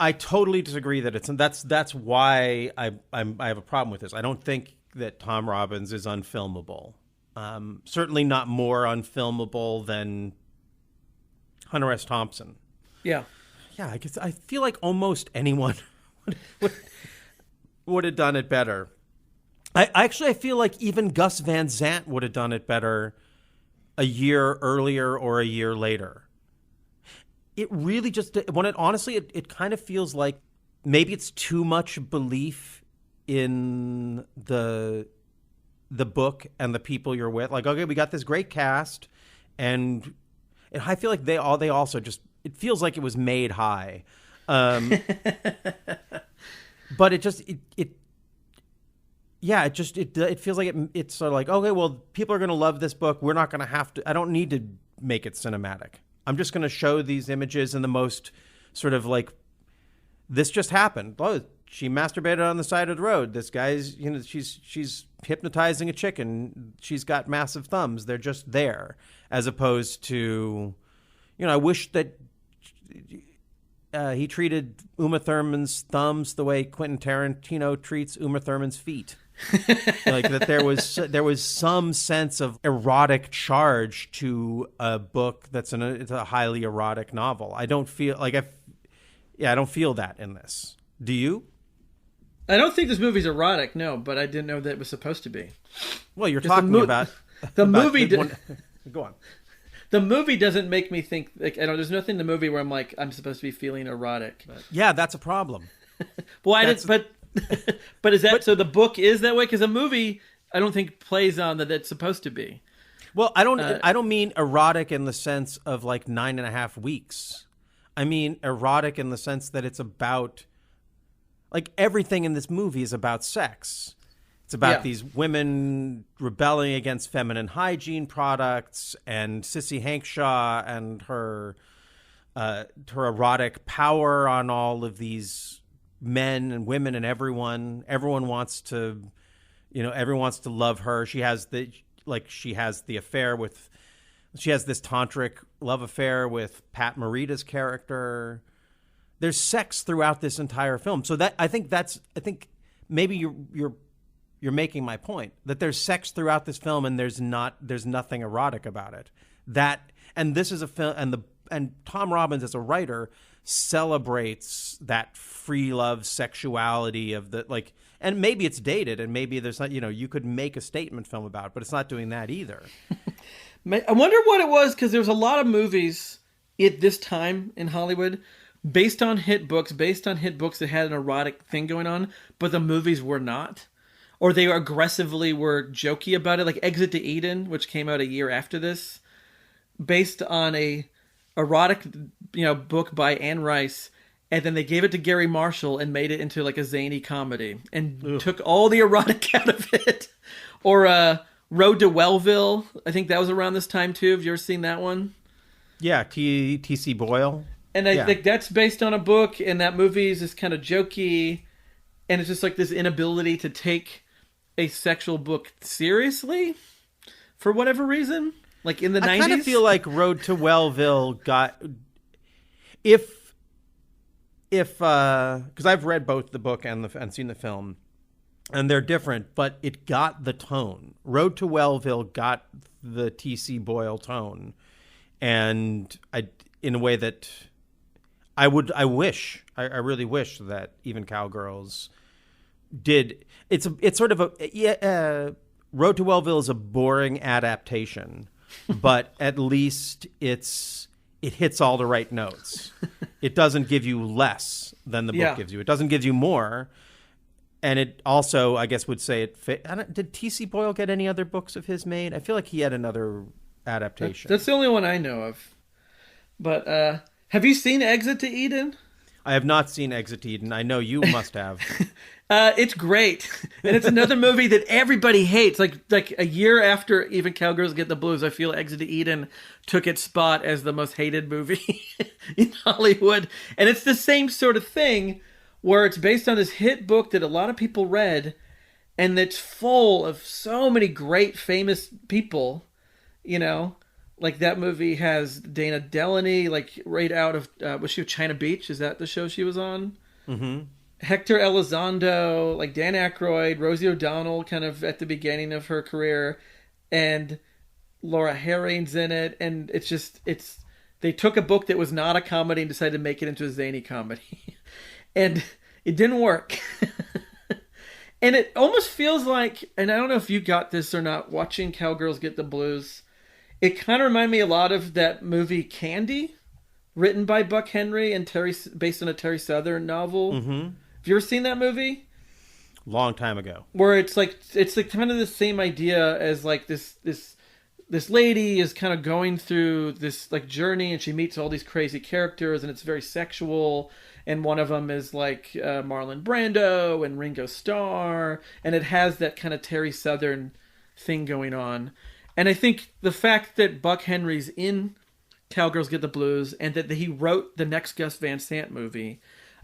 Speaker 4: I totally disagree that it's, and that's why I have a problem with this. I don't think that Tom Robbins is unfilmable. Certainly not more unfilmable than Hunter S. Thompson.
Speaker 3: Yeah.
Speaker 4: Yeah, I feel like almost anyone would have done it better. I feel like even Gus Van Sant would have done it better a year earlier or a year later. It really just, honestly, it kind of feels like maybe it's too much belief in the book and the people you're with. Like, okay, we got this great cast, and I feel like they also just, it feels like it was made high. But it feels like it's sort of like, okay, well, people are going to love this book. We're not going to have to, I don't need to make it cinematic. I'm just going to show these images in the most sort of like, this just happened. Oh, she masturbated on the side of the road. This guy's, she's hypnotizing a chicken. She's got massive thumbs. They're just there, as opposed to, I wish that he treated Uma Thurman's thumbs the way Quentin Tarantino treats Uma Thurman's feet. Like that there was some sense of erotic charge to a book it's a highly erotic novel. I don't feel like I don't feel that in this. Do you?
Speaker 3: I don't think this movie's erotic, no, but I didn't know that it was supposed to be.
Speaker 4: Well, you're talking about
Speaker 3: The
Speaker 4: about
Speaker 3: movie
Speaker 4: go on.
Speaker 3: The movie doesn't make me think like there's nothing in the movie where I'm like I'm supposed to be feeling erotic.
Speaker 4: Yeah, that's a problem.
Speaker 3: But is that so? The book is that way because a movie I don't think plays on that it's supposed to be.
Speaker 4: Well, I don't mean erotic in the sense of like 9.5 weeks. I mean erotic in the sense that it's about like everything in this movie is about sex. It's about these women rebelling against feminine hygiene products and Sissy Hankshaw and her erotic power on all of these men and women and everyone. Everyone wants to, everyone wants to love her. She has this tantric love affair with Pat Morita's character. There's sex throughout this entire film. So I think maybe you're making my point that there's sex throughout this film and there's nothing erotic about it. And this is a film and Tom Robbins as a writer celebrates that free love sexuality of the like, and maybe it's dated and maybe there's not, you could make a statement film about it, but it's not doing that either.
Speaker 3: I wonder what it was because there was a lot of movies at this time in Hollywood based on hit books that had an erotic thing going on, but the movies were not. Or they aggressively were jokey about it, like Exit to Eden, which came out a year after this, based on a erotic, book by Anne Rice, and then they gave it to Gary Marshall and made it into like a zany comedy and took all the erotic out of it. Or Road to Wellville, I think that was around this time too. Have you ever seen that one?
Speaker 4: Yeah, T.C. Boyle.
Speaker 3: And I think that's based on a book, and that movie is just kind of jokey, and it's just like this inability to take a sexual book seriously for whatever reason, like in the 90s.
Speaker 4: I kind of feel like Road to Wellville got if because I've read both the book and seen the film, and they're different, but it got the tone. Road to Wellville got the T.C. Boyle tone, and in a way that I really wish that even Cowgirls did. It's sort of Road to Wellville is a boring adaptation, but at least it hits all the right notes. It doesn't give you less than the book gives you. It doesn't give you more, and it also, I guess, would say it. Did T.C. Boyle get any other books of his made? I feel like he had another adaptation.
Speaker 3: That's the only one I know of. But have you seen Exit to Eden?
Speaker 4: I have not seen Exit to Eden. I know you must have.
Speaker 3: It's great, and it's another movie that everybody hates. Like a year after even Cowgirls Get the Blues, I feel Exit to Eden took its spot as the most hated movie in Hollywood. And it's the same sort of thing where it's based on this hit book that a lot of people read, and that's full of so many great famous people, Like that movie has Dana Delany, like right out of was she China Beach? Is that the show she was on?
Speaker 4: Mm-hmm.
Speaker 3: Hector Elizondo, like Dan Aykroyd, Rosie O'Donnell, kind of at the beginning of her career, and Laura Herring's in it, and it's they took a book that was not a comedy and decided to make it into a zany comedy, and it didn't work. And it almost feels like, and I don't know if you got this or not, watching Cowgirls Get the Blues. It kind of reminded me a lot of that movie Candy, written by Buck Henry and based on a Terry Southern novel.
Speaker 4: Mm-hmm.
Speaker 3: Have you ever seen that movie?
Speaker 4: Long time ago.
Speaker 3: Where it's like kind of the same idea as like this lady is kind of going through this like journey, and she meets all these crazy characters, and it's very sexual. And one of them is like Marlon Brando and Ringo Starr, and it has that kind of Terry Southern thing going on. And I think the fact that Buck Henry's in Cowgirls Get the Blues and that he wrote the next Gus Van Sant movie,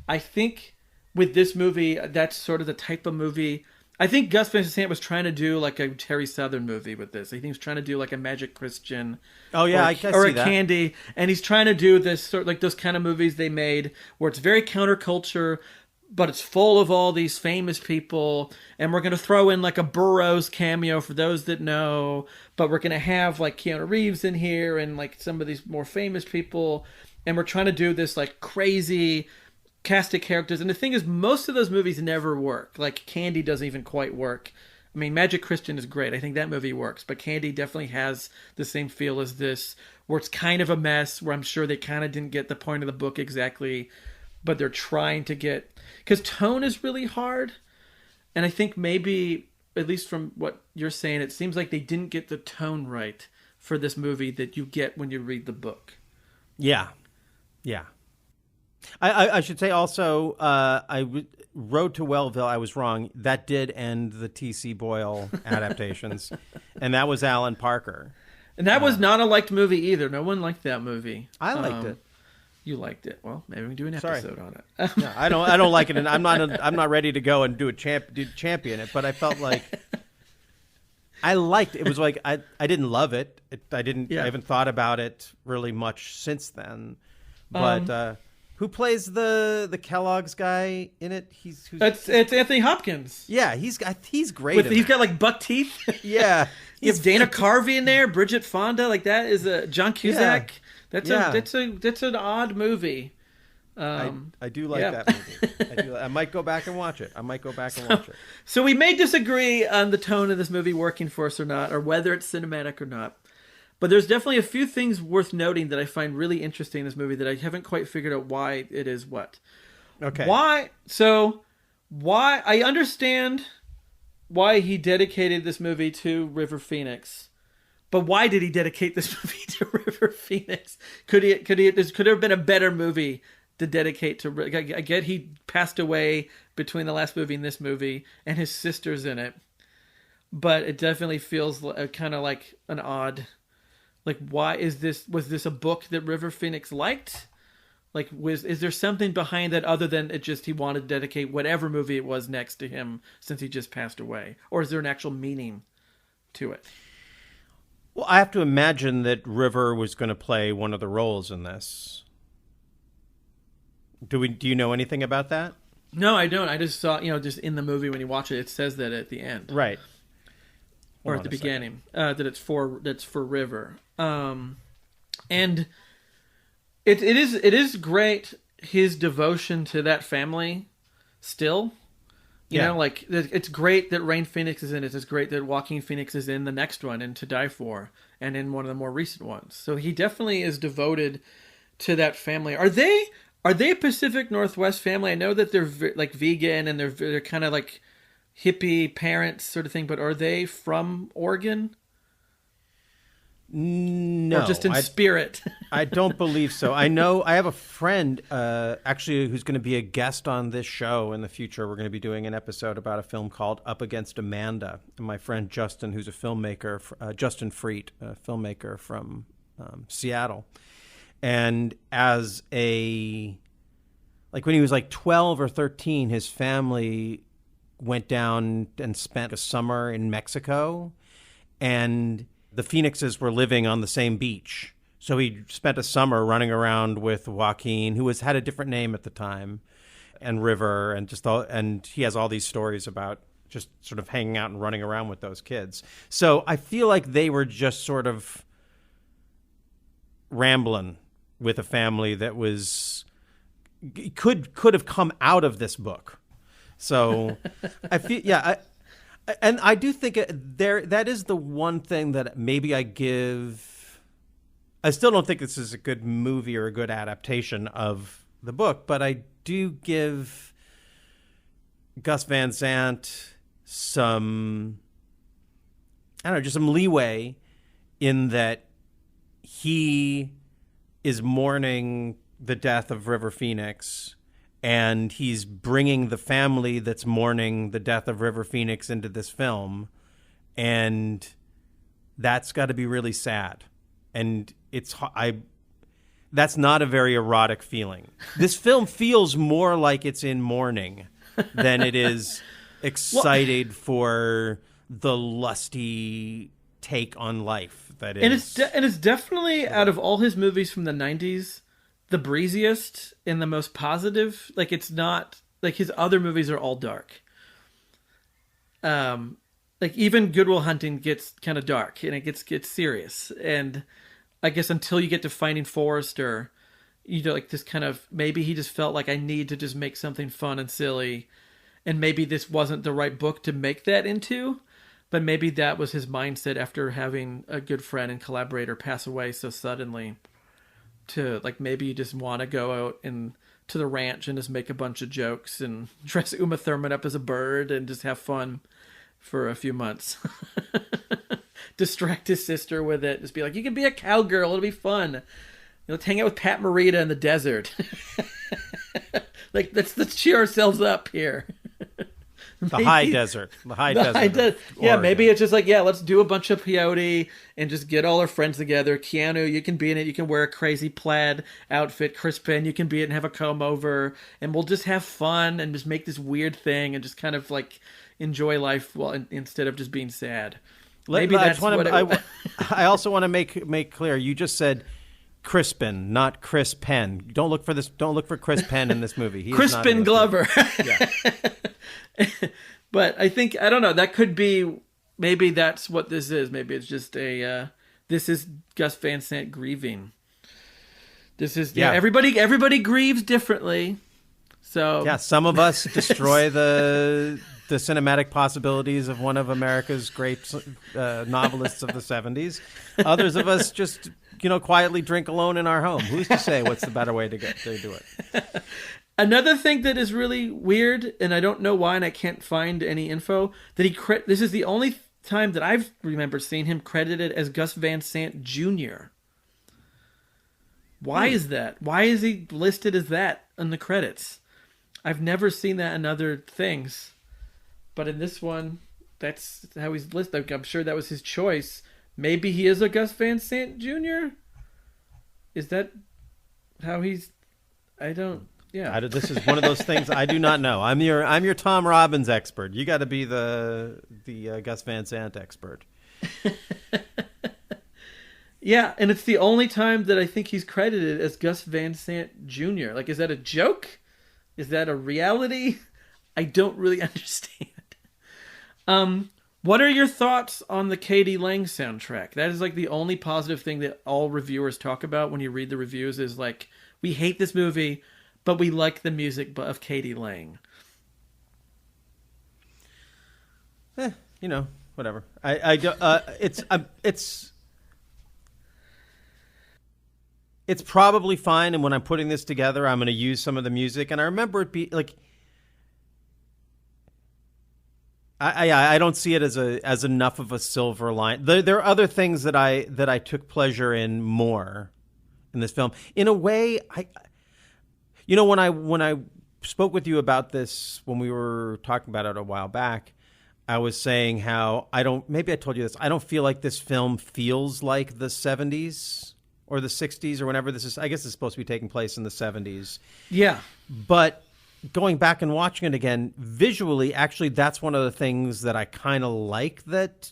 Speaker 3: I think with this movie, that's sort of the type of movie. I think Gus Van Sant was trying to do like a Terry Southern movie with this. I think he was trying to do like a Magic Christian.
Speaker 4: Oh yeah,
Speaker 3: or
Speaker 4: a
Speaker 3: Candy. And he's trying to do this sort of like those kind of movies they made where it's very counterculture, but it's full of all these famous people, and we're going to throw in like a Burroughs cameo for those that know, but we're going to have like Keanu Reeves in here and like some of these more famous people, and we're trying to do this like crazy cast of characters. And the thing is, most of those movies never work. Like Candy doesn't even quite work. I mean, Magic Christian is great. I think that movie works. But Candy definitely has the same feel as this, where it's kind of a mess, where I'm sure they kind of didn't get the point of the book exactly, but they're trying to get... Because tone is really hard. And I think maybe, at least from what you're saying, it seems like they didn't get the tone right for this movie that you get when you read the book.
Speaker 4: Yeah. Yeah. I should say also, Road to Wellville, I was wrong. That did end the T.C. Boyle adaptations. And that was Alan Parker.
Speaker 3: And that was not a liked movie either. No one liked that movie.
Speaker 4: I liked it.
Speaker 3: You liked it. Well, maybe we can do an episode on it.
Speaker 4: No, I don't like it, and I'm not ready to go and do champion it. But I felt like I liked it. It was like I didn't love it. I haven't thought about it really much since then. But who plays the Kellogg's guy in it?
Speaker 3: It's Anthony Hopkins.
Speaker 4: Yeah, he's great.
Speaker 3: He's got like buck teeth.
Speaker 4: Yeah,
Speaker 3: you have Dana Carvey in there, Bridget Fonda. Like that is a John Cusack.
Speaker 4: Yeah.
Speaker 3: That's an odd movie.
Speaker 4: I do like that movie. I might go back and watch it. So
Speaker 3: we may disagree on the tone of this movie working for us or not, or whether it's cinematic or not. But there's definitely a few things worth noting that I find really interesting in this movie that I haven't quite figured out why it is what.
Speaker 4: Okay.
Speaker 3: Why I understand why he dedicated this movie to River Phoenix. But why did he dedicate this movie to River Phoenix? Could there have been a better movie to dedicate to? I get he passed away between the last movie and this movie, and his sister's in it. But it definitely feels kind of like an odd. Like, why is this? Was this a book that River Phoenix liked? Like, is there something behind that other than it just he wanted to dedicate whatever movie it was next to him since he just passed away? Or is there an actual meaning to it?
Speaker 4: Well, I have to imagine that River was going to play one of the roles in this. Do you know anything about that?
Speaker 3: No, I don't. I just saw, just in the movie when you watch it, it says that at the end.
Speaker 4: Right.
Speaker 3: Or at the beginning. That it's for River. And it is great, his devotion to that family still. You know, like, it's great that Rain Phoenix is in it. It's great that Joaquin Phoenix is in the next one, in To Die For, and in one of the more recent ones. So he definitely is devoted to that family. Are they a Pacific Northwest family? I know that they're like vegan and they're kind of like hippie parents sort of thing, but are they from Oregon?
Speaker 4: No.
Speaker 3: Or just in spirit?
Speaker 4: I don't believe so. I know I have a friend actually who's going to be a guest on this show in the future. We're going to be doing an episode about a film called Up Against Amanda. And my friend Justin, who's a filmmaker, Justin Freet, a filmmaker from Seattle. And as when he was like 12 or 13, his family went down and spent a summer in Mexico, and the Phoenixes were living on the same beach. So he spent a summer running around with Joaquin, who had a different name at the time, and River, and he has all these stories about just sort of hanging out and running around with those kids. So I feel like they were just sort of rambling with a family that could have come out of this book. So I feel, and I do think that is the one thing that maybe I give. I still don't think this is a good movie or a good adaptation of the book, but I do give Gus Van Sant some leeway in that he is mourning the death of River Phoenix, and he's bringing the family that's mourning the death of River Phoenix into this film, and that's got to be really sad. And that's not a very erotic feeling. This film feels more like it's in mourning than it is excited for the lusty take on life that is.
Speaker 3: And it's definitely, out of all his movies from the 90s, the breeziest and the most positive. Like, it's not like his other movies are all dark. Like even Good Will Hunting gets kind of dark and it gets serious. And I guess until you get to Finding Forrester, like this kind of, maybe he just felt like I need to just make something fun and silly, and maybe this wasn't the right book to make that into. But maybe that was his mindset after having a good friend and collaborator pass away so suddenly, to like, maybe you just want to go out and to the ranch and just make a bunch of jokes and dress Uma Thurman up as a bird and just have fun for a few months. Distract his sister with it. Just be like, you can be a cowgirl. It'll be fun. Let's hang out with Pat Morita in the desert. Like, let's cheer ourselves up here.
Speaker 4: The high desert.
Speaker 3: Yeah, maybe it's just like, yeah, let's do a bunch of peyote and just get all our friends together. Keanu, you can be in it. You can wear a crazy plaid outfit. Crispin, you can be it and have a comb over. And we'll just have fun and just make this weird thing and just kind of like enjoy life instead of just being sad. Maybe that's what
Speaker 4: I also want to make clear. You just said Crispin, not Chris Penn. Don't look for Chris Penn in this movie.
Speaker 3: Crispin Glover.
Speaker 4: Yeah.
Speaker 3: But I think, I don't know, that could be, maybe that's what this is. Maybe it's just this is Gus Van Sant grieving. This is, everybody grieves differently. So
Speaker 4: yeah, some of us destroy the cinematic possibilities of one of America's great novelists of the 70s. Others of us just, quietly drink alone in our home. Who's to say what's the better way to do it?
Speaker 3: Another thing that is really weird, and I don't know why, and I can't find any info, that this is the only time that I've remembered seeing him credited as Gus Van Sant Jr. Why is that? Why is he listed as that in the credits? I've never seen that in other things. But in this one, that's how he's listed. I'm sure that was his choice. Maybe he is a Gus Van Sant Jr.? Is that how he's... I don't... Yeah.
Speaker 4: This is one of those things I do not know. I'm your Tom Robbins expert. You got to be the Gus Van Sant expert.
Speaker 3: Yeah, and it's the only time that I think he's credited as Gus Van Sant Jr. Like, is that a joke? Is that a reality? I don't really understand. What are your thoughts on the K.D. Lang soundtrack? That is like the only positive thing that all reviewers talk about when you read the reviews is like, we hate this movie, but we like the music of K.D. Lang.
Speaker 4: Whatever. It's probably fine. And when I'm putting this together, I'm going to use some of the music. And I remember it be like, I don't see it as enough of a silver line. There are other things that I took pleasure in more in this film. In a way, when I spoke with you about this when we were talking about it a while back, I was saying how maybe I told you this, I don't feel like this film feels like the 70s or the 60s or whenever this is. I guess it's supposed to be taking place in the 70s.
Speaker 3: Yeah.
Speaker 4: But going back and watching it again, visually, actually, that's one of the things that I kind of like that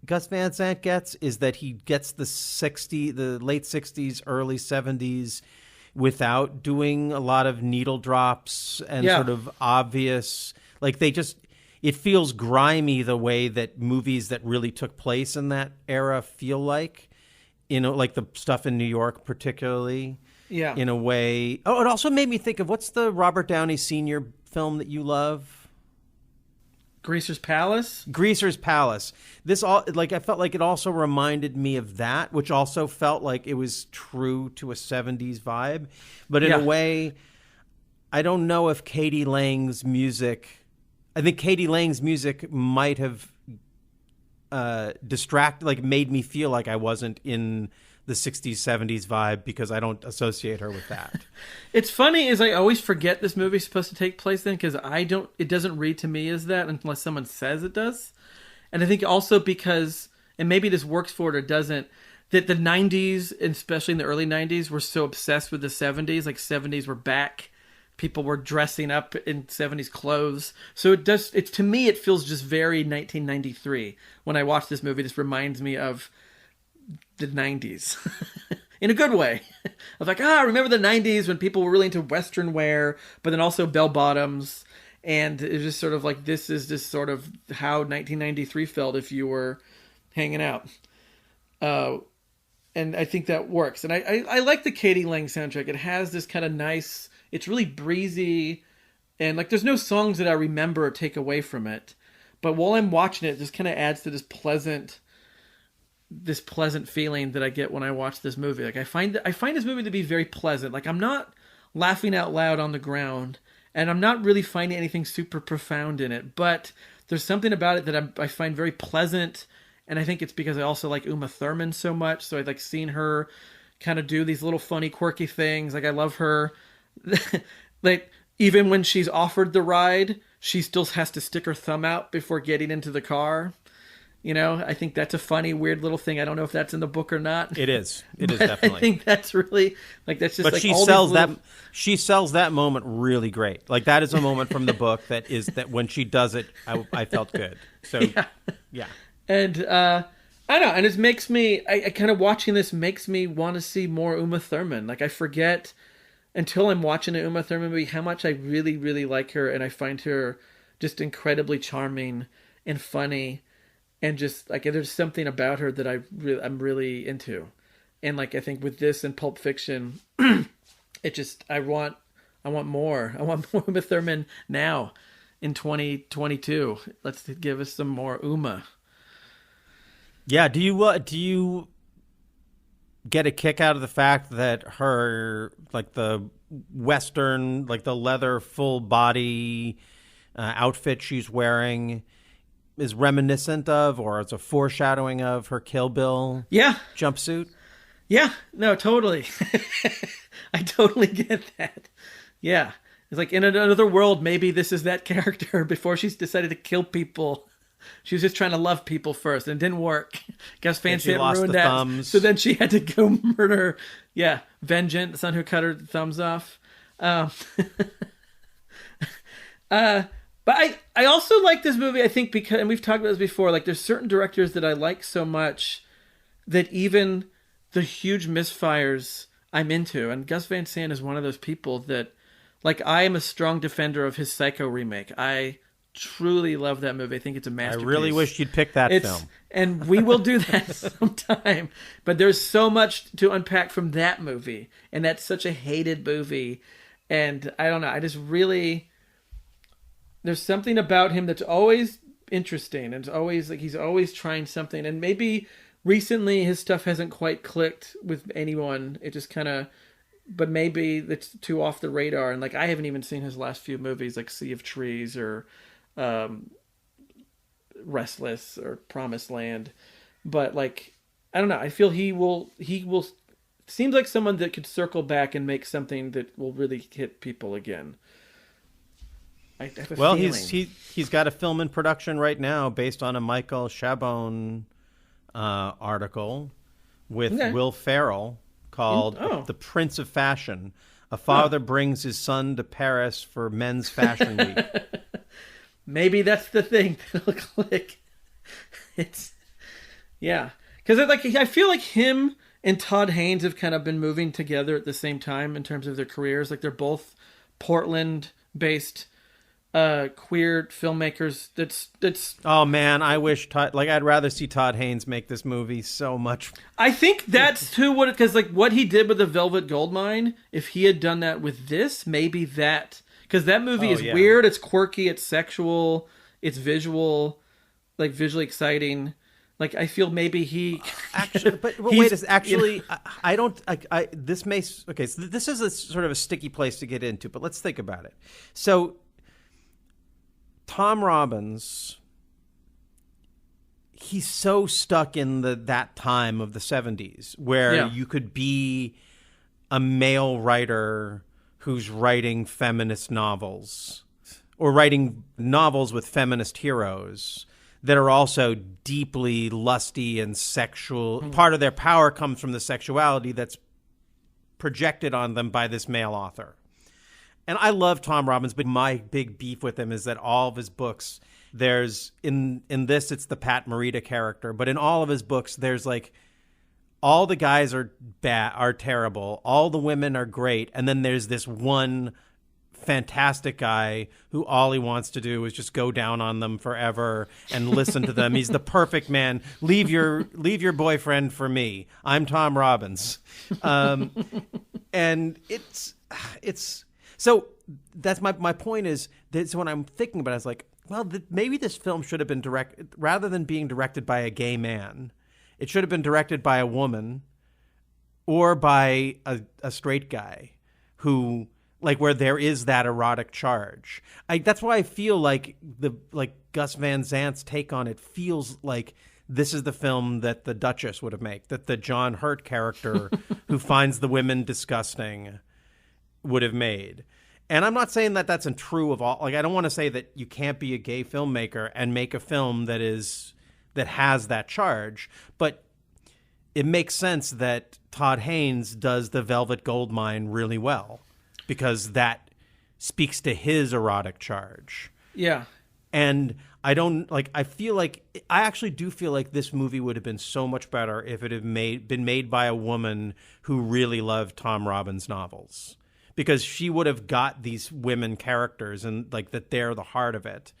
Speaker 4: Gus Van Sant gets, is that he gets the late 60s, early 70s without doing a lot of needle drops and sort of obvious, like it feels grimy the way that movies that really took place in that era feel like, like the stuff in New York particularly. Yeah. In a way. Oh, it also made me think of, what's the Robert Downey Sr. film that you love?
Speaker 3: Greaser's Palace?
Speaker 4: Greaser's Palace. This I felt like it also reminded me of that, which also felt like it was true to a 70s vibe. But in a way, I don't know if K.D. Lang's music... I think K.D. Lang's music might have made me feel like I wasn't in the 60s, 70s vibe, because I don't associate her with that.
Speaker 3: It's funny is I always forget this movie's supposed to take place then, because it doesn't read to me as that unless someone says it does. And I think also because, and maybe this works for it or doesn't, that the 90s, and especially in the early 90s, were so obsessed with the 70s. Like 70s were back. People were dressing up in 70s clothes. So to me, it feels just very 1993. When I watch this movie, this reminds me of the 90s in a good way. I was like, remember the 90s when people were really into Western wear, but then also bell bottoms. And it was just sort of like, this is just sort of how 1993 felt if you were hanging out. And I think that works. And I like the K.D. Lang soundtrack. It has this kind of nice, it's really breezy. And like, there's no songs that I remember or take away from it. But while I'm watching it just kind of adds to this pleasant feeling that I get when I watch this movie. Like I find this movie to be very pleasant. Like I'm not laughing out loud on the ground, and I'm not really finding anything super profound in it, but there's something about it that I find very pleasant, and I think it's because I also like Uma Thurman so much, so I like seeing her kind of do these little funny, quirky things. Like I love her. Like even when she's offered the ride, she still has to stick her thumb out before getting into the car. You know, I think that's a funny, weird little thing. I don't know if that's in the book or not.
Speaker 4: It is. It is definitely.
Speaker 3: I think that's really like that's just.
Speaker 4: But
Speaker 3: like
Speaker 4: she sells that. She sells that moment really great. Like that is a moment from the book that when she does it, I felt good. So yeah.
Speaker 3: And I don't know, and it makes me. I kind of watching this makes me want to see more Uma Thurman. Like I forget until I'm watching an Uma Thurman movie how much I really, really like her, and I find her just incredibly charming and funny. And just like there's something about her that I'm really into, and like I think with this and Pulp Fiction, it just I want more. I want more Uma Thurman now in 2022. Let's give us some more Uma.
Speaker 4: Yeah. Do you get a kick out of the fact that her like the Western like the leather full body outfit she's wearing is reminiscent of, or it's a foreshadowing of her Kill Bill jumpsuit?
Speaker 3: Yeah, no, totally. I totally get that. Yeah. It's like in another world, maybe this is that character before she's decided to kill people. She was just trying to love people first, and it didn't work. Gus Van Sant ruined that. Thumbs. So then she had to go murder, Vengeance, the son who cut her thumbs off. But I also like this movie, I think, because, and we've talked about this before, like there's certain directors that I like so much that even the huge misfires I'm into. And Gus Van Sant is one of those people that, like, I am a strong defender of his Psycho remake. I truly love that movie. I think it's a masterpiece.
Speaker 4: I really wish you'd pick that film.
Speaker 3: And we will do that sometime. But there's so much to unpack from that movie. And that's such a hated movie. And I don't know, I just really... There's something about him that's always interesting, and it's always like he's always trying something. And maybe recently his stuff hasn't quite clicked with anyone. It just kind of, but maybe it's too off the radar. And like I haven't even seen his last few movies, like Sea of Trees or Restless or Promised Land. But like I don't know. I feel he will. Seems like someone that could circle back and make something that will really hit people again.
Speaker 4: Well, he's got a film in production right now based on a Michael Chabon article with Will Ferrell called The Prince of Fashion. A father brings his son to Paris for Men's Fashion Week.
Speaker 3: Maybe that's the thing that'll click. Because I feel like him and Todd Haynes have kind of been moving together at the same time in terms of their careers. Like they're both Portland-based queer filmmakers. That's
Speaker 4: oh man, I wish I'd rather see Todd Haynes make this movie so much.
Speaker 3: I think that's because like what he did with The Velvet Goldmine, if he had done that with this, maybe that, because that movie is weird, it's quirky, it's sexual, it's visual, like visually exciting. Like I feel maybe he
Speaker 4: actually, but wait, actually, I don't. This may okay. So this is a sort of a sticky place to get into, but let's think about it. So. Tom Robbins, he's so stuck in that time of the 70s where you could be a male writer who's writing feminist novels or writing novels with feminist heroes that are also deeply lusty and sexual. Part of their power comes from the sexuality that's projected on them by this male author. And I love Tom Robbins, but my big beef with him is that all of his books, there's in this, it's the Pat Morita character, but in all of his books, there's like all the guys are terrible, all the women are great, and then there's this one fantastic guy who all he wants to do is just go down on them forever and listen to them. He's the perfect man. Leave your boyfriend for me. I'm Tom Robbins, and it's. So that's my point is that when I'm thinking about it, I was like, well, maybe this film should have been rather than being directed by a gay man, it should have been directed by a woman or by a straight guy who, like, where there is that erotic charge. That's why I feel like Gus Van Sant's take on it feels like this is the film that the Duchess would have made, that the John Hurt character who finds the women disgusting would have made. And I'm not saying that that's true of all. Like, I don't want to say that you can't be a gay filmmaker and make a film that has that charge, but it makes sense that Todd Haynes does The Velvet Goldmine really well because that speaks to his erotic charge.
Speaker 3: Yeah.
Speaker 4: And I actually do feel like this movie would have been so much better if it had been made by a woman who really loved Tom Robbins novels, because she would have got these women characters and like that they're the heart of it.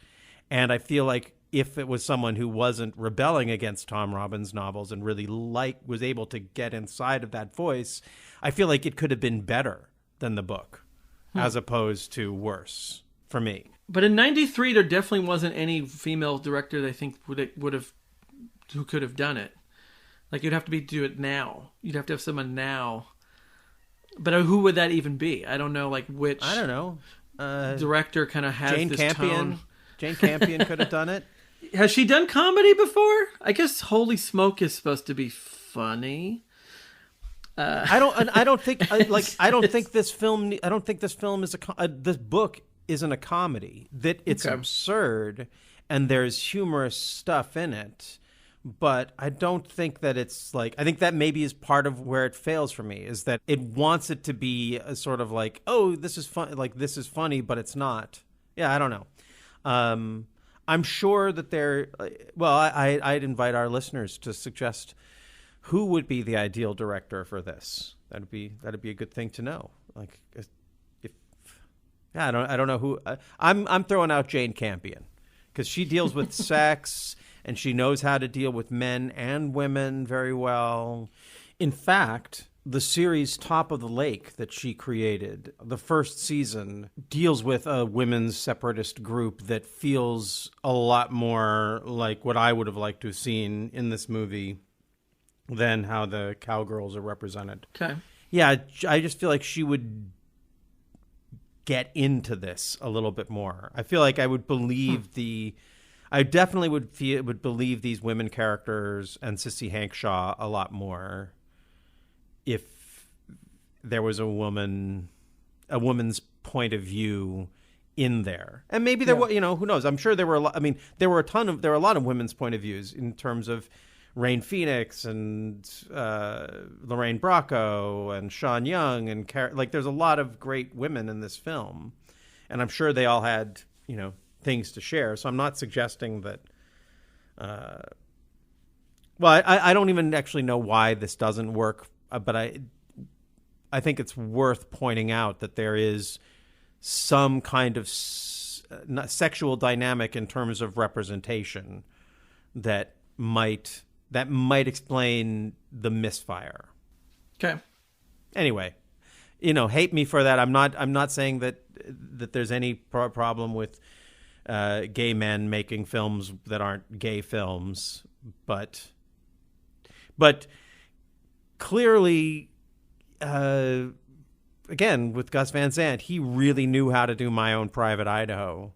Speaker 4: And I feel like if it was someone who wasn't rebelling against Tom Robbins novels and really was able to get inside of that voice, I feel like it could have been better than the book as opposed to worse for me.
Speaker 3: But in '93, there definitely wasn't any female director that I think who could have done it. Like, you'd have to do it now. You'd have to have someone now. But who would that even be? I don't know, like, which...
Speaker 4: I don't know.
Speaker 3: Director kind of has
Speaker 4: Jane
Speaker 3: this
Speaker 4: Campion.
Speaker 3: tone.
Speaker 4: Jane Campion could have done it.
Speaker 3: Has she done comedy before? I guess Holy Smoke is supposed to be funny.
Speaker 4: I don't think this film is this book isn't a comedy. That it's absurd and there's humorous stuff in it, but I don't think that it's like, I think that maybe is part of where it fails for me, is that it wants it to be a sort of like, oh, this is fun, like this is funny, but it's not. Yeah, I don't know. I'm sure that I'd invite our listeners to suggest who would be the ideal director for this. That'd be a good thing to know. Like, I don't know who. I'm throwing out Jane Campion because she deals with sex and she knows how to deal with men and women very well. In fact, the series Top of the Lake that she created, the first season, deals with a women's separatist group that feels a lot more like what I would have liked to have seen in this movie than how the Cowgirls are represented.
Speaker 3: Okay.
Speaker 4: Yeah, I just feel like she would get into this a little bit more. I feel like I would believe I definitely would believe these women characters and Sissy Hankshaw a lot more if there was a woman's point of view in there. And maybe there was, who knows? I'm sure there were there were a lot of women's point of views in terms of Rain Phoenix and Lorraine Bracco and Sean Young and there's a lot of great women in this film, and I'm sure they all had things to share. So I'm not suggesting that. I don't even actually know why this doesn't work, but I think it's worth pointing out that there is some kind of sexual dynamic in terms of representation that might explain the misfire.
Speaker 3: Okay.
Speaker 4: Anyway, hate me for that. I'm not saying that there's any problem with gay men making films that aren't gay films, but clearly, again, with Gus Van Sant, he really knew how to do My Own Private Idaho.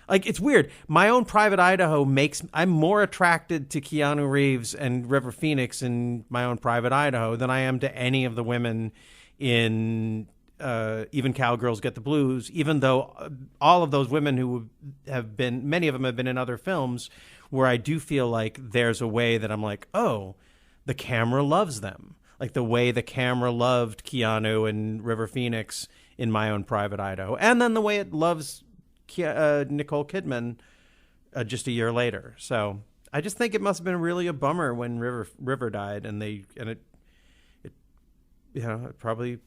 Speaker 4: Like, it's weird. My Own Private Idaho I'm more attracted to Keanu Reeves and River Phoenix in My Own Private Idaho than I am to any of the women in even Cowgirls Get the Blues, even though all of those women who many of them have been in other films where I do feel like there's a way that I'm like, oh, the camera loves them. Like the way the camera loved Keanu and River Phoenix in My Own Private Idaho. And then the way it loves Nicole Kidman just a year later. So I just think it must have been really a bummer when River died, and it probably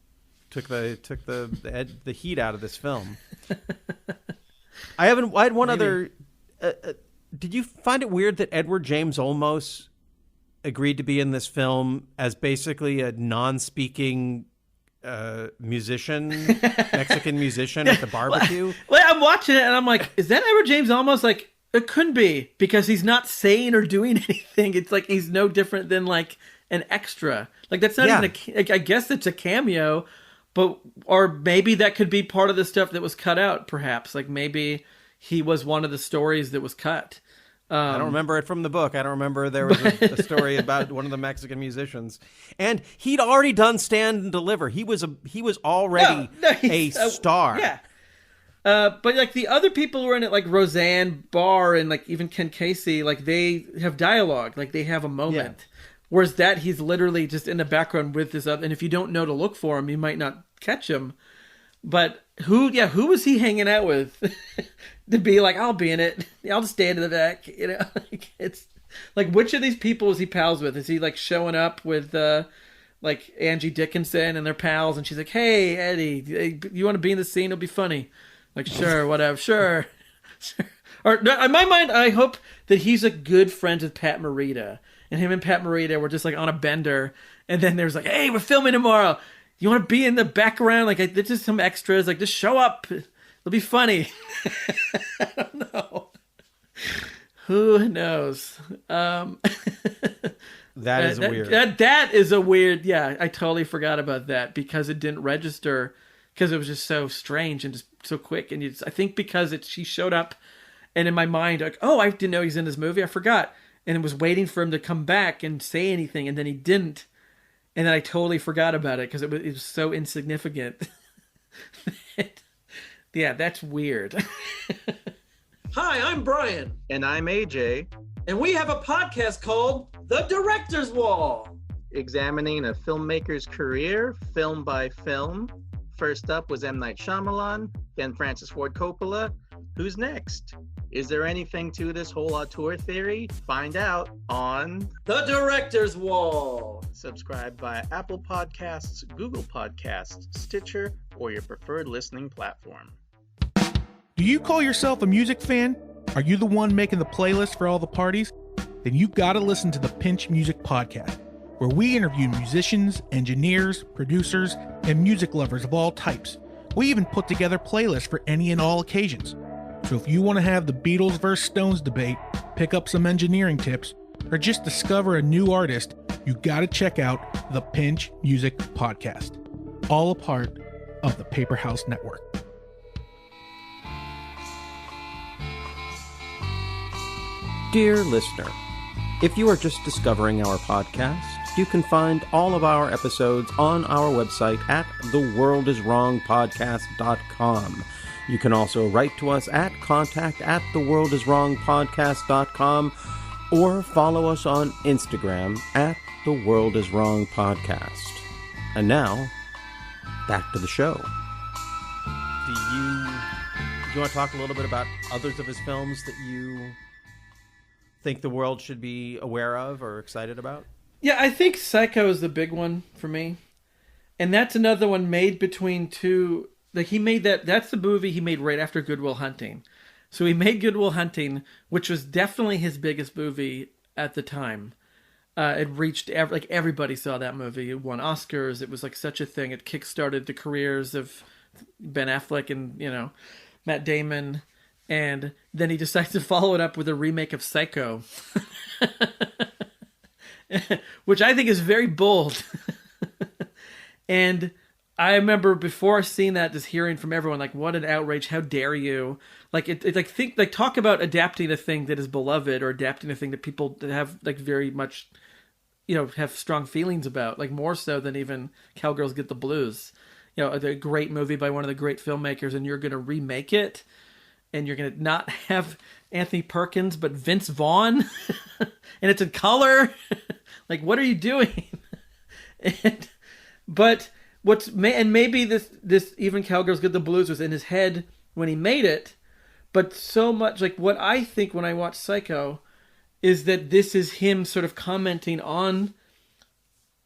Speaker 4: took the heat out of this film. I had one Maybe. Other. Did you find it weird that Edward James Olmos agreed to be in this film as basically a non-speaking Mexican musician at the barbecue.
Speaker 3: Well, I'm watching it and I'm like, is that Edward James Olmos? Like, it couldn't be, because he's not saying or doing anything. It's like he's no different than like an extra. Like, that's not even I guess it's a cameo, or maybe that could be part of the stuff that was cut out, perhaps. Like, maybe he was one of the stories that was cut.
Speaker 4: I don't remember it from the book. I don't remember there was a story about one of the Mexican musicians, and he'd already done Stand and Deliver. He was already a star.
Speaker 3: Yeah. But like the other people who are in it, like Roseanne Barr and like even Ken Kesey, like they have dialogue, like they have a moment. Yeah. Whereas that he's literally just in the background with this other, and if you don't know to look for him, you might not catch him. But who was he hanging out with to be like, I'll be in it. I'll just stand in the back. You know, like, it's like, which of these people is he pals with? Is he like showing up with like Angie Dickinson and their pals, and she's like, hey, Eddie, you want to be in the scene? It'll be funny. Like, sure, whatever, sure. Or in my mind, I hope that he's a good friend with Pat Morita, and him and Pat Morita were just like on a bender, and then there's like, hey, we're filming tomorrow. You want to be in the background? Like, there's just some extras. Like, just show up. It'll be funny. I don't know. Who knows?
Speaker 4: That is weird.
Speaker 3: That is a weird. Yeah, I totally forgot about that because it didn't register, because it was just so strange and just so quick. And I think because she showed up, and in my mind, like, oh, I didn't know he's in this movie. I forgot, and it was waiting for him to come back and say anything, and then he didn't. And then I totally forgot about it because it was so insignificant. Yeah, that's weird. Hi, I'm Brian.
Speaker 7: And I'm AJ.
Speaker 3: And we have a podcast called The Director's Wall,
Speaker 7: examining a filmmaker's career, film by film. First up was M. Night Shyamalan, then Francis Ford Coppola. Who's next? Is there anything to this whole auteur theory? Find out on
Speaker 3: The Director's Wall.
Speaker 7: Subscribe via Apple Podcasts, Google Podcasts, Stitcher, or your preferred listening platform.
Speaker 8: Do you call yourself a music fan? Are you the one making the playlist for all the parties? Then you gotta listen to the Pinch Music Podcast, where we interview musicians, engineers, producers, and music lovers of all types. We even put together playlists for any and all occasions. So if you want to have the Beatles versus Stones debate, pick up some engineering tips, or just discover a new artist, you gotta check out the Pinch Music Podcast, all a part of the Paper House Network.
Speaker 4: Dear listener, if you are just discovering our podcast, you can find all of our episodes on our website at theworldiswrongpodcast.com. You can also write to us at contact@theworldiswrongpodcast.com or follow us on Instagram at theworldiswrongpodcast. And now, back to the show. Do you want to talk a little bit about others of his films that you think the world should be aware of or excited about?
Speaker 3: Yeah, I think Psycho is the big one for me. And that's another one made between two. Like, he made that's the movie he made right after Good Will Hunting. So he made Good Will Hunting, which was definitely his biggest movie at the time. It reached, everybody saw that movie. It won Oscars. It was like such a thing. It kickstarted the careers of Ben Affleck and, Matt Damon. And then he decides to follow it up with a remake of Psycho, which I think is very bold. And I remember before seeing that, just hearing from everyone, like, what an outrage. How dare you? Like, talk about adapting a thing that is beloved, or adapting a thing that people have, like, very much, have strong feelings about, like, more so than even Cowgirls Get the Blues. A great movie by one of the great filmmakers, and you're going to remake it. And you're going to not have Anthony Perkins, but Vince Vaughn. And it's in color. Like, what are you doing? Maybe this even Cowgirls Get the Blues was in his head when he made it. But so much, like, what I think when I watch Psycho is that this is him sort of commenting on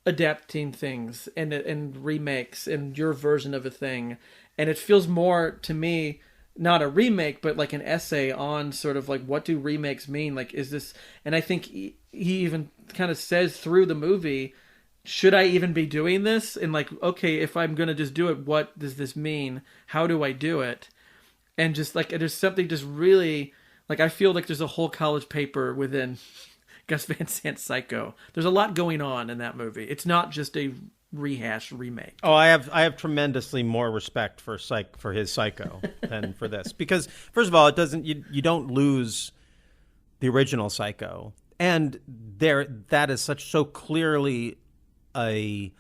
Speaker 3: adapting things and remakes and your version of a thing. And it feels more to me not a remake, but like an essay on sort of like, what do remakes mean? Like, is this, and I think he even kind of says through the movie, should I even be doing this? And like, okay, if I'm going to just do it, what does this mean? How do I do it? And just like, there's something just really, like, I feel like there's a whole college paper within Gus Van Sant's Psycho. There's a lot going on in that movie. It's not just a rehash remake.
Speaker 4: Oh, I have tremendously more respect for his Psycho than for this, because first of all, it doesn't, you don't lose the original Psycho, and that is so clearly a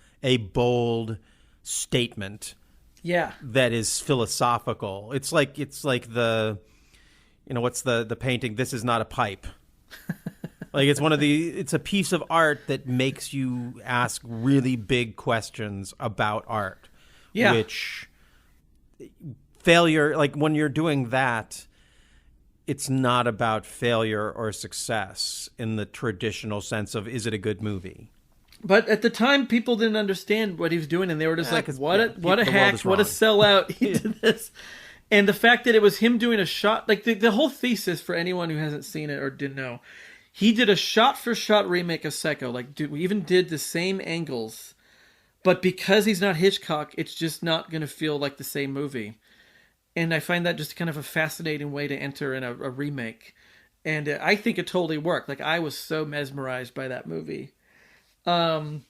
Speaker 4: bold statement.
Speaker 3: Yeah.
Speaker 4: That is philosophical. It's like the, what's the painting? This is not a pipe. Like it's a piece of art that makes you ask really big questions about art.
Speaker 3: Yeah.
Speaker 4: Which failure, like when you're doing that, it's not about failure or success in the traditional sense of, is it a good movie?
Speaker 3: But at the time, people didn't understand what he was doing, and they were just like, what a hack, what a sellout he did this. And the fact that it was him doing a shot, like the whole thesis for anyone who hasn't seen it or didn't know, he did a shot-for-shot remake of Psycho. Like, we even did the same angles, but because he's not Hitchcock, it's just not going to feel like the same movie. And I find that just kind of a fascinating way to enter in a remake. And I think it totally worked. Like, I was so mesmerized by that movie. And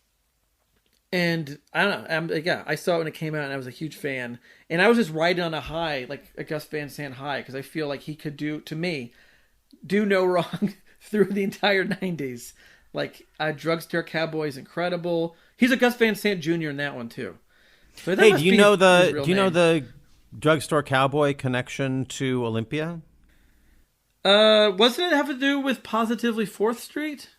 Speaker 3: I don't know, I saw it when it came out and I was a huge fan, and I was just riding on a high, like a Gus Van Sant high, because I feel like he could do no wrong through the entire 90s. Like, Drugstore Cowboy is incredible. He's a Gus Van Sant Jr. in that one too. So
Speaker 4: hey, do you know the Drugstore Cowboy connection to Olympia?
Speaker 3: Wasn't it have to do with Positively 4th Street?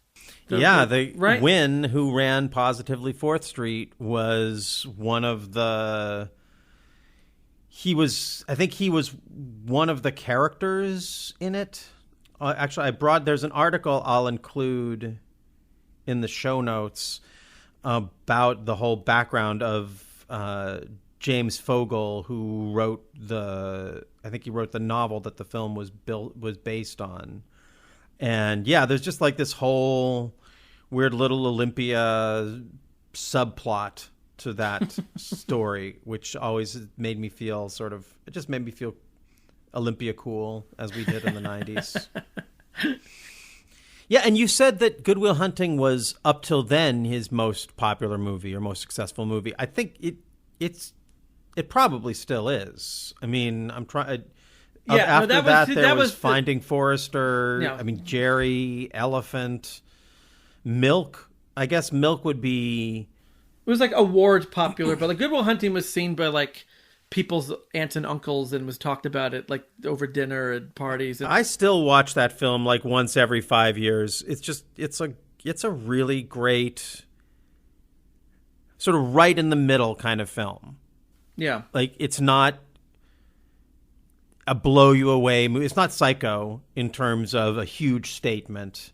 Speaker 4: Right? Wynn, who ran Positively 4th Street, was one of the... I think he was one of the characters in it. Actually, there's an article I'll include in the show notes about the whole background of James Fogle, who wrote the novel that the film was based on. And yeah, there's just like this whole weird little Olympia subplot to that story, which always made me feel Olympia cool, as we did in the 90s. Yeah, and you said that Good Will Hunting was up till then his most popular movie or most successful movie. I think it probably still is. I mean, I'm trying. Yeah, after that was Finding Forrester.
Speaker 3: No.
Speaker 4: I mean, Jerry, Elephant, Milk. I guess Milk would be.
Speaker 3: It was like awards popular, but like Good Will Hunting was seen by like people's aunts and uncles and was talked about it like over dinner at parties.
Speaker 4: I still watch that film like once every 5 years. It's a really great sort of right in the middle kind of film.
Speaker 3: Yeah,
Speaker 4: like it's not a blow you away movie. It's not Psycho in terms of a huge statement,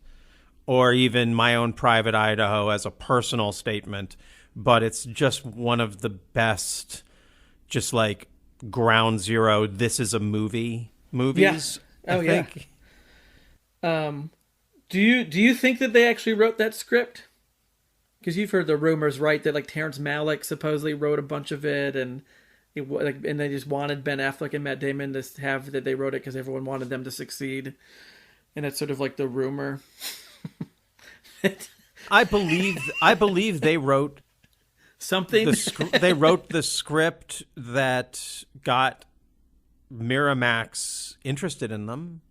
Speaker 4: or even My Own Private Idaho as a personal statement, but it's just one of the best, just like ground zero, this is a movies.
Speaker 3: Yeah.
Speaker 4: I think.
Speaker 3: Do you think that they actually wrote that script? Because you've heard the rumors, right, that like Terrence Malick supposedly wrote a bunch of it, and they just wanted Ben Affleck and Matt Damon to have that they wrote it because everyone wanted them to succeed, and that's sort of like the rumor.
Speaker 4: I believe they wrote
Speaker 3: something.
Speaker 4: They wrote the script that got Miramax interested in them.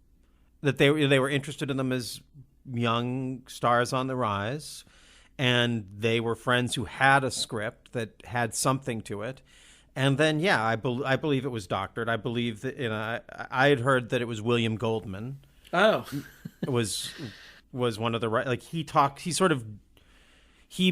Speaker 4: That they were interested in them as young stars on the rise, and they were friends who had a script that had something to it. And then, yeah, I believe it was doctored. I believe that I had heard that it was William Goldman.
Speaker 3: Oh,
Speaker 4: was one of the like he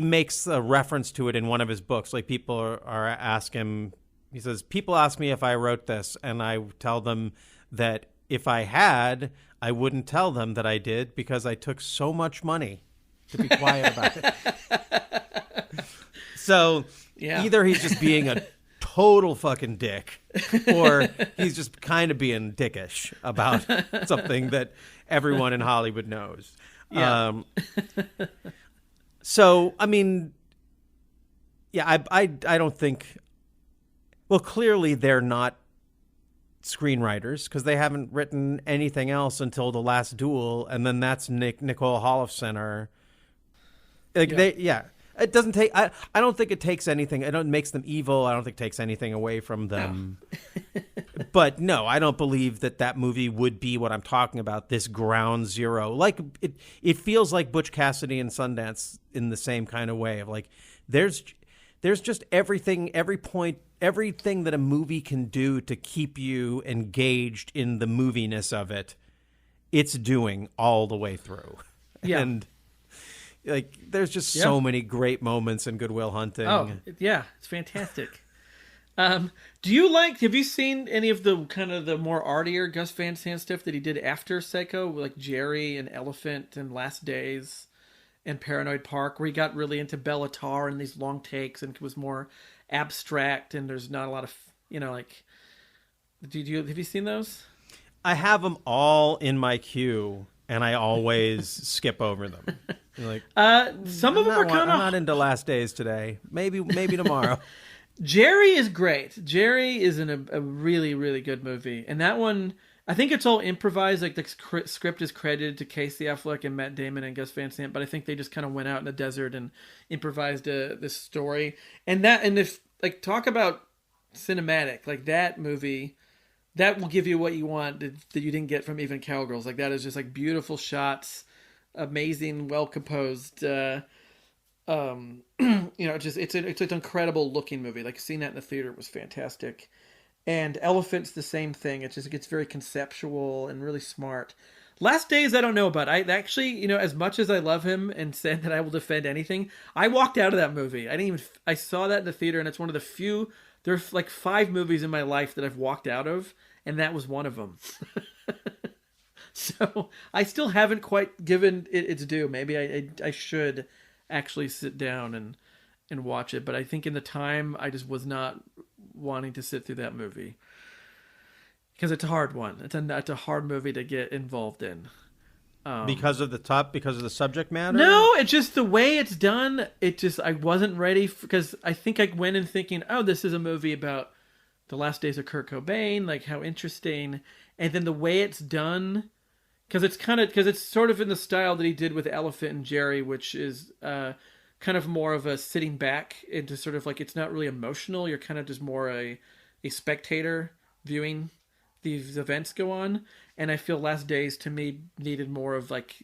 Speaker 4: makes a reference to it in one of his books. Like people are ask him. He says, people ask me if I wrote this, and I tell them that if I had, I wouldn't tell them that I did because I took so much money to be quiet about it. So
Speaker 3: yeah.
Speaker 4: Either he's just being a total fucking dick, or he's just kind of being dickish about something that everyone in Hollywood knows.
Speaker 3: Yeah.
Speaker 4: So, I mean, Yeah, I don't think. Well, clearly they're not screenwriters because they haven't written anything else until The Last Duel, and then that's Nicole Holofcener. Like it doesn't take. I don't think it takes anything. It makes them evil. I don't think it takes anything away from them. No. But no, I don't believe that movie would be what I'm talking about. This ground zero, like it feels like Butch Cassidy and Sundance in the same kind of way of like there's just everything, everything that a movie can do to keep you engaged in the moviness of it. It's doing all the way through. Yeah. And like, there's just so many great moments in Good Will Hunting.
Speaker 3: Oh, yeah, it's fantastic. Have you seen any of the kind of the more artier Gus Van Sant stuff that he did after Psycho, like Jerry and Elephant and Last Days and Paranoid Park, where he got really into Bellatar and these long takes and it was more abstract and there's not a lot of, like, have you seen those?
Speaker 4: I have them all in my queue and I always skip over them. Like,
Speaker 3: some of them are kind of.
Speaker 4: I'm not into Last Days today. Maybe tomorrow.
Speaker 3: Jerry is great. Jerry is in a really, really good movie, and that one, I think it's all improvised. Like the script is credited to Casey Affleck and Matt Damon and Gus Van Sant, but I think they just kind of went out in the desert and improvised this story. And if like talk about cinematic, like that movie, that will give you what you want that you didn't get from even Cowgirls. Like that is just like beautiful shots. Amazing, well composed. It's an incredible looking movie. like seeing that in the theater was fantastic. And Elephant's the same thing. It gets very conceptual and really smart. Last Days, I don't know about. I actually, as much as I love him and said that I will defend anything, I walked out of that movie. I saw that in the theater, and it's one of the few. There's like 5 movies in my life that I've walked out of, and that was one of them. So I still haven't quite given it its due. Maybe I should actually sit down and watch it. But I think in the time, I just was not wanting to sit through that movie. Because it's a hard one. It's a hard movie to get involved in.
Speaker 4: Because of the subject matter?
Speaker 3: No, it's just the way it's done. I wasn't ready because I think I went in thinking, oh, this is a movie about the last days of Kurt Cobain. Like how interesting. And then the way it's done... Because it's sort of in the style that he did with Elephant and Jerry, which is kind of more of a sitting back into sort of like it's not really emotional. You're kind of just more a spectator viewing these events go on. And I feel Last Days to me needed more of like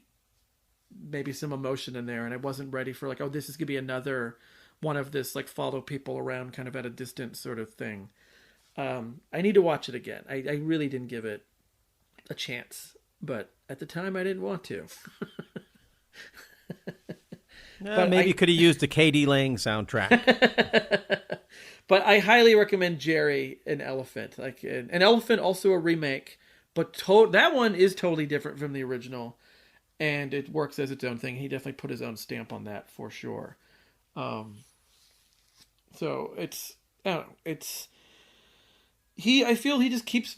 Speaker 3: maybe some emotion in there. And I wasn't ready for like, oh, this is going to be another one of this like follow people around kind of at a distance sort of thing. I need to watch it again. I really didn't give it a chance. But at the time, I didn't want to.
Speaker 4: But maybe you could have used a K.D. Lang soundtrack.
Speaker 3: But I highly recommend Jerry and Elephant. Like an Elephant, also a remake, but that one is totally different from the original, and it works as its own thing. He definitely put his own stamp on that for sure. So it's I don't know. I feel he just keeps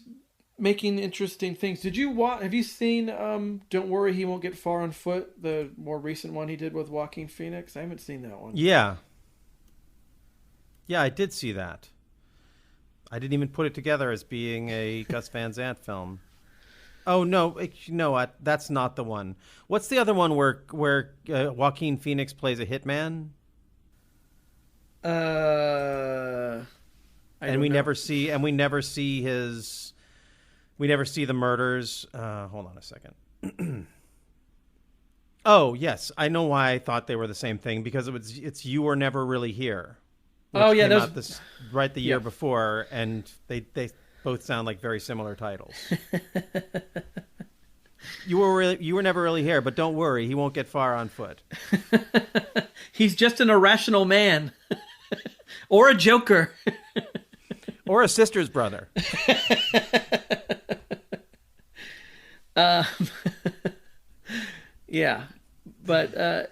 Speaker 3: making interesting things. Have you seen Don't Worry, He Won't Get Far on Foot, the more recent one he did with Joaquin Phoenix? I haven't seen that one.
Speaker 4: Yeah, I did see that. I didn't even put it together as being a Gus Van Sant film. Oh, no, you know what? That's not the one. What's the other one where Joaquin Phoenix plays a hitman? We never see the murders. Hold on a second. Oh, yes. I know why I thought they were the same thing, because it's You Were Never Really Here.
Speaker 3: Oh, yeah.
Speaker 4: The year before, and they both sound like very similar titles. You were never really here, but don't worry, he won't get far on foot.
Speaker 3: He's just an irrational man. Or a joker.
Speaker 4: Or a sister's brother.
Speaker 3: Yeah, but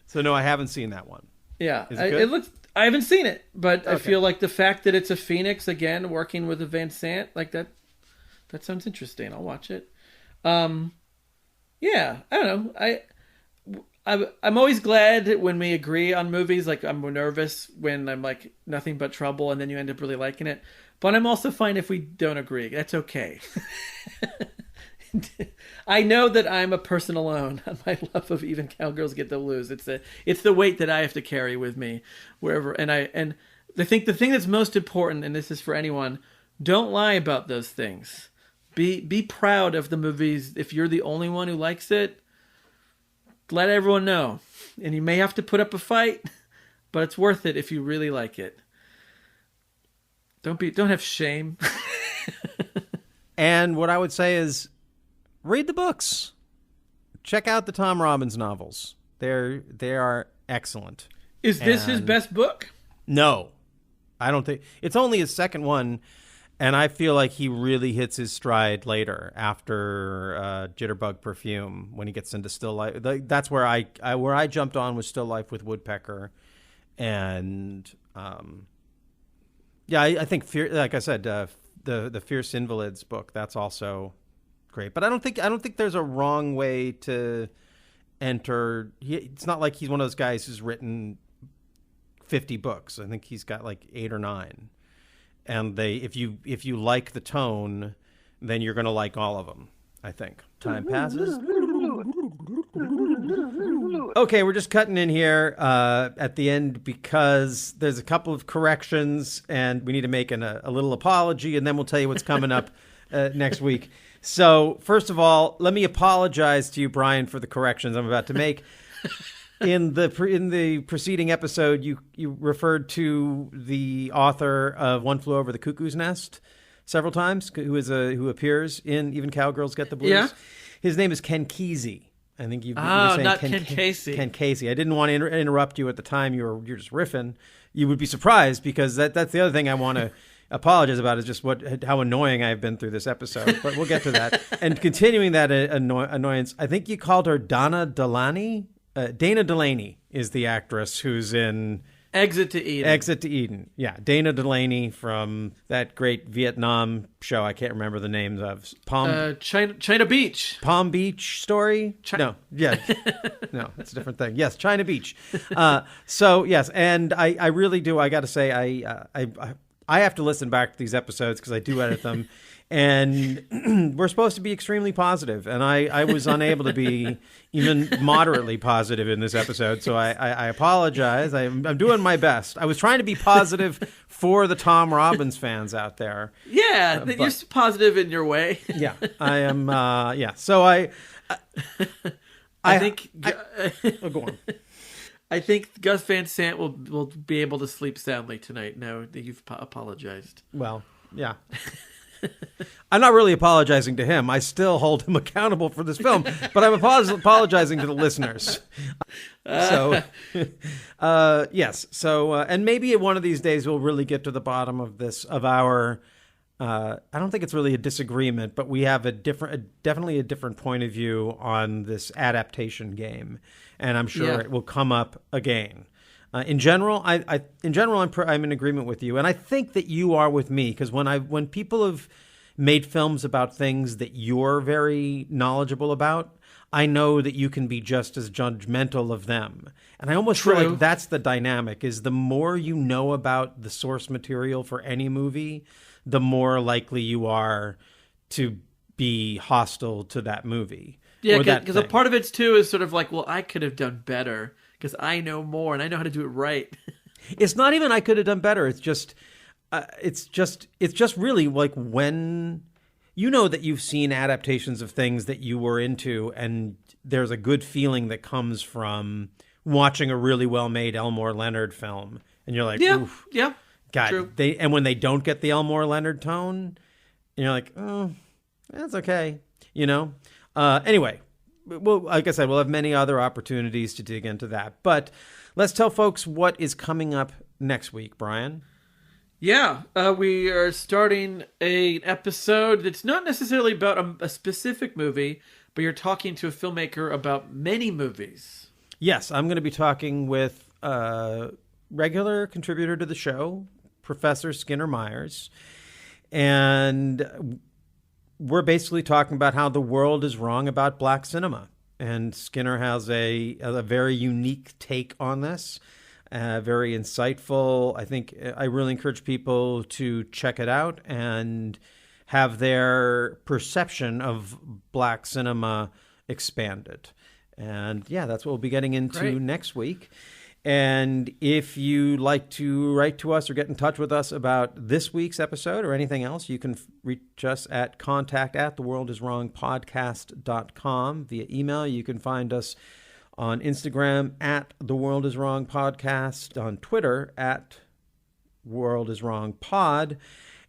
Speaker 4: so no, I haven't seen that one.
Speaker 3: Yeah,
Speaker 4: Is it good?
Speaker 3: I haven't seen it, but
Speaker 4: okay.
Speaker 3: I feel like the fact that it's a Phoenix again working with a Van Sant like that sounds interesting. I'll watch it. Yeah, I don't know. I'm always glad when we agree on movies. Like, I'm nervous when I'm like nothing but trouble, and then you end up really liking it. But I'm also fine if we don't agree. That's okay. I know that I'm a person alone on my love of Even Cowgirls Get the Blues. It's the weight that I have to carry with me wherever. And I think the thing that's most important, and this is for anyone, don't lie about those things. Be proud of the movies. If you're the only one who likes it, let everyone know. And you may have to put up a fight, but it's worth it if you really like it. Don't have shame.
Speaker 4: And what I would say is read the books. Check out the Tom Robbins novels. They are excellent.
Speaker 3: Is this his best book?
Speaker 4: No. I don't think it's only his second one, and I feel like he really hits his stride later after Jitterbug Perfume when he gets into Still Life. That's where I jumped on was Still Life with Woodpecker, and I think like I said, the Fierce Invalids book, that's also great. But I don't think there's a wrong way to enter. It's not like he's one of those guys who's written 50 books. I think he's got like 8 or 9. And if you like the tone, then you're going to like all of them, I think. Time passes. Okay, we're just cutting in here at the end because there's a couple of corrections and we need to make a little apology, and then we'll tell you what's coming up next week. So, first of all, let me apologize to you, Bryan, for the corrections I'm about to make. In the preceding episode, you referred to the author of One Flew Over the Cuckoo's Nest several times, who appears in Even Cowgirls Get the Blues. Yeah. His name is Ken Kesey. I think you're saying
Speaker 3: not Ken Kesey.
Speaker 4: Ken Kesey. I didn't want to interrupt you at the time. You're just riffing. You would be surprised because that's the other thing I want to apologize about is just how annoying I've been through this episode. But we'll get to that. And continuing that annoyance, I think you called her Dana Delaney. Dana Delaney is the actress who's in
Speaker 3: Exit to Eden.
Speaker 4: Exit to Eden. Yeah, Dana Delaney from that great Vietnam show. I can't remember the names of
Speaker 3: China Beach.
Speaker 4: Palm Beach Story. No, yeah, no, it's a different thing. Yes, China Beach. So yes, and I really do. I got to say, I have to listen back to these episodes because I do edit them. And we're supposed to be extremely positive, and I was unable to be even moderately positive in this episode, so I apologize. I'm doing my best. I was trying to be positive for the Tom Robbins fans out there.
Speaker 3: Yeah, you're positive in your way.
Speaker 4: Yeah, I am. Yeah, so I
Speaker 3: think.
Speaker 4: Go on.
Speaker 3: I think Gus Van Sant will be able to sleep soundly tonight now that you've apologized.
Speaker 4: Well, yeah. I'm not really apologizing to him. I still hold him accountable for this film, but I'm apologizing to the listeners. So, yes. So, and maybe one of these days we'll really get to the bottom of this, of our, I don't think it's really a disagreement, but we have definitely a different point of view on this adaptation game. And I'm sure it will come up again. In general, I'm in agreement with you, and I think that you are with me because when people have made films about things that you're very knowledgeable about, I know that you can be just as judgmental of them, and I almost feel like that's the dynamic: is the more you know about the source material for any movie, the more likely you are to be hostile to that movie.
Speaker 3: Yeah, because a part of it too is sort of like, well, I could have done better. Because I know more and I know how to do it right.
Speaker 4: It's not even I could have done better. It's just really like when you know that you've seen adaptations of things that you were into, and there's a good feeling that comes from watching a really well-made Elmore Leonard film, and you're like, oof, God, true. And when they don't get the Elmore Leonard tone, and you're like, oh, that's okay, you know. Anyway. Well, like I said, we'll have many other opportunities to dig into that. But let's tell folks what is coming up next week, Bryan.
Speaker 3: Yeah, we are starting an episode that's not necessarily about a specific movie, but you're talking to a filmmaker about many movies.
Speaker 4: Yes, I'm going to be talking with a regular contributor to the show, Professor Skinner Myers. And we're basically talking about how the world is wrong about black cinema. and Skinner has a very unique take on this, very insightful. I think I really encourage people to check it out and have their perception of black cinema expanded. And yeah, that's what we'll be getting into next week. And if you'd like to write to us or get in touch with us about this week's episode or anything else, you can reach us at contact@theworldiswrongpodcast.com via email. You can find us on Instagram @theworldiswrongpodcast, on Twitter @worldiswrongpod,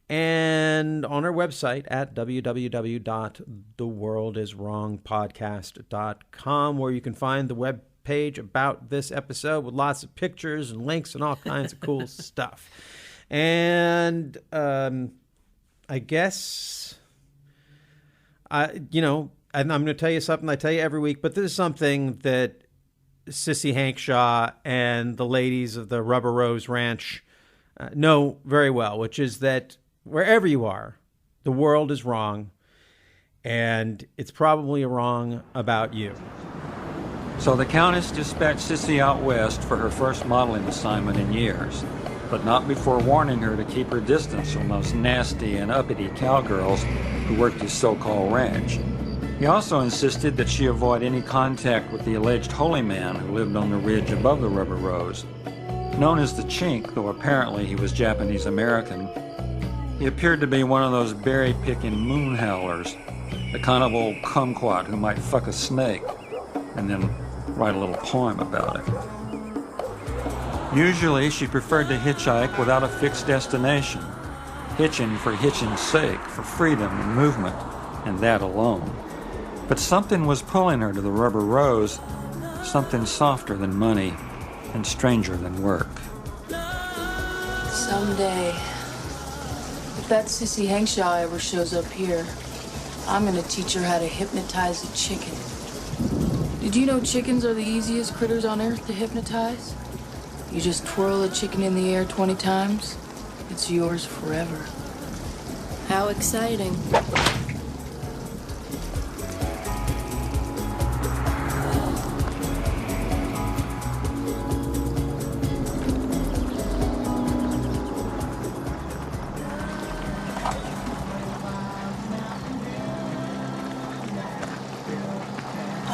Speaker 4: and on our website at www.theworldiswrongpodcast.com, where you can find the web page about this episode with lots of pictures and links and all kinds of cool stuff. And I guess and I'm going to tell you something I tell you every week, but this is something that Sissy Hankshaw and the ladies of the Rubber Rose Ranch know very well, which is that wherever you are, the world is wrong, and it's probably wrong about you.
Speaker 9: So the Countess dispatched Sissy out west for her first modeling assignment in years, but not before warning her to keep her distance from those nasty and uppity cowgirls who worked his so-called ranch. He also insisted that she avoid any contact with the alleged holy man who lived on the ridge above the Rubber Rose. Known as the Chink, though apparently he was Japanese-American, he appeared to be one of those berry-picking moon howlers, the kind of old kumquat who might fuck a snake and then write a little poem about it. Usually she preferred to hitchhike without a fixed destination, hitching for hitching's sake, for freedom and movement, and that alone. But something was pulling her to the Rubber Rose, something softer than money and stranger than work.
Speaker 10: Someday, if that Sissy Hankshaw ever shows up here, I'm gonna teach her how to hypnotize a chicken. Did you know chickens are the easiest critters on earth to hypnotize? You just twirl a chicken in the air 20 times, it's yours forever. How exciting.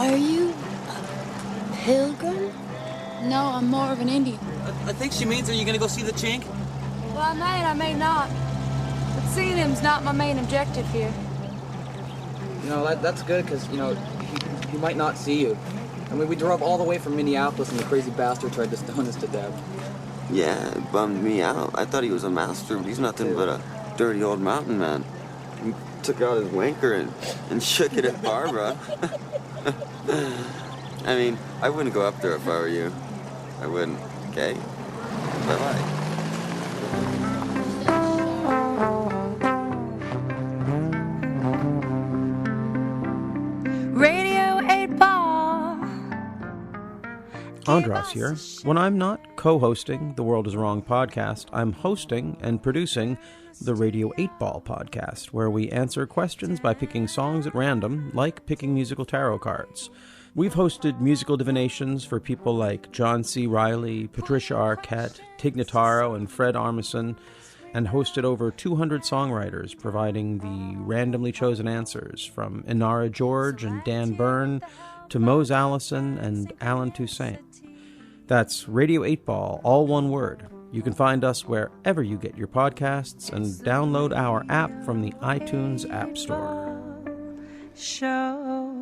Speaker 6: Are you a pilgrim?
Speaker 10: No, I'm more of an Indian.
Speaker 11: I think she means, are you gonna go see the Chink?
Speaker 6: Well, I may not. But seeing him's not my main objective here.
Speaker 11: That's good, because, he might not see you. I mean, we drove all the way from Minneapolis and the crazy bastard tried to stone us to death.
Speaker 12: Yeah, it bummed me out. I thought he was a master, but he's nothing but a dirty old mountain man. He took out his wanker and shook it at Barbara. I mean, I wouldn't go up there if I were you. I wouldn't, okay? Bye-bye.
Speaker 2: Radio 8-Ball.
Speaker 4: Andras here. When I'm not co-hosting The World is Wrong podcast, I'm hosting and producing the Radio 8-Ball podcast, where we answer questions by picking songs at random, like picking musical tarot cards. We've hosted musical divinations for people like John C. Reilly, Patricia Arquette, Tig Notaro, and Fred Armisen, and hosted over 200 songwriters, providing the randomly chosen answers from Inara George and Dan Byrne to Mose Allison and Alan Toussaint. That's Radio 8-Ball, all one word. You can find us wherever you get your podcasts and download our app from the iTunes App Store.
Speaker 2: Show.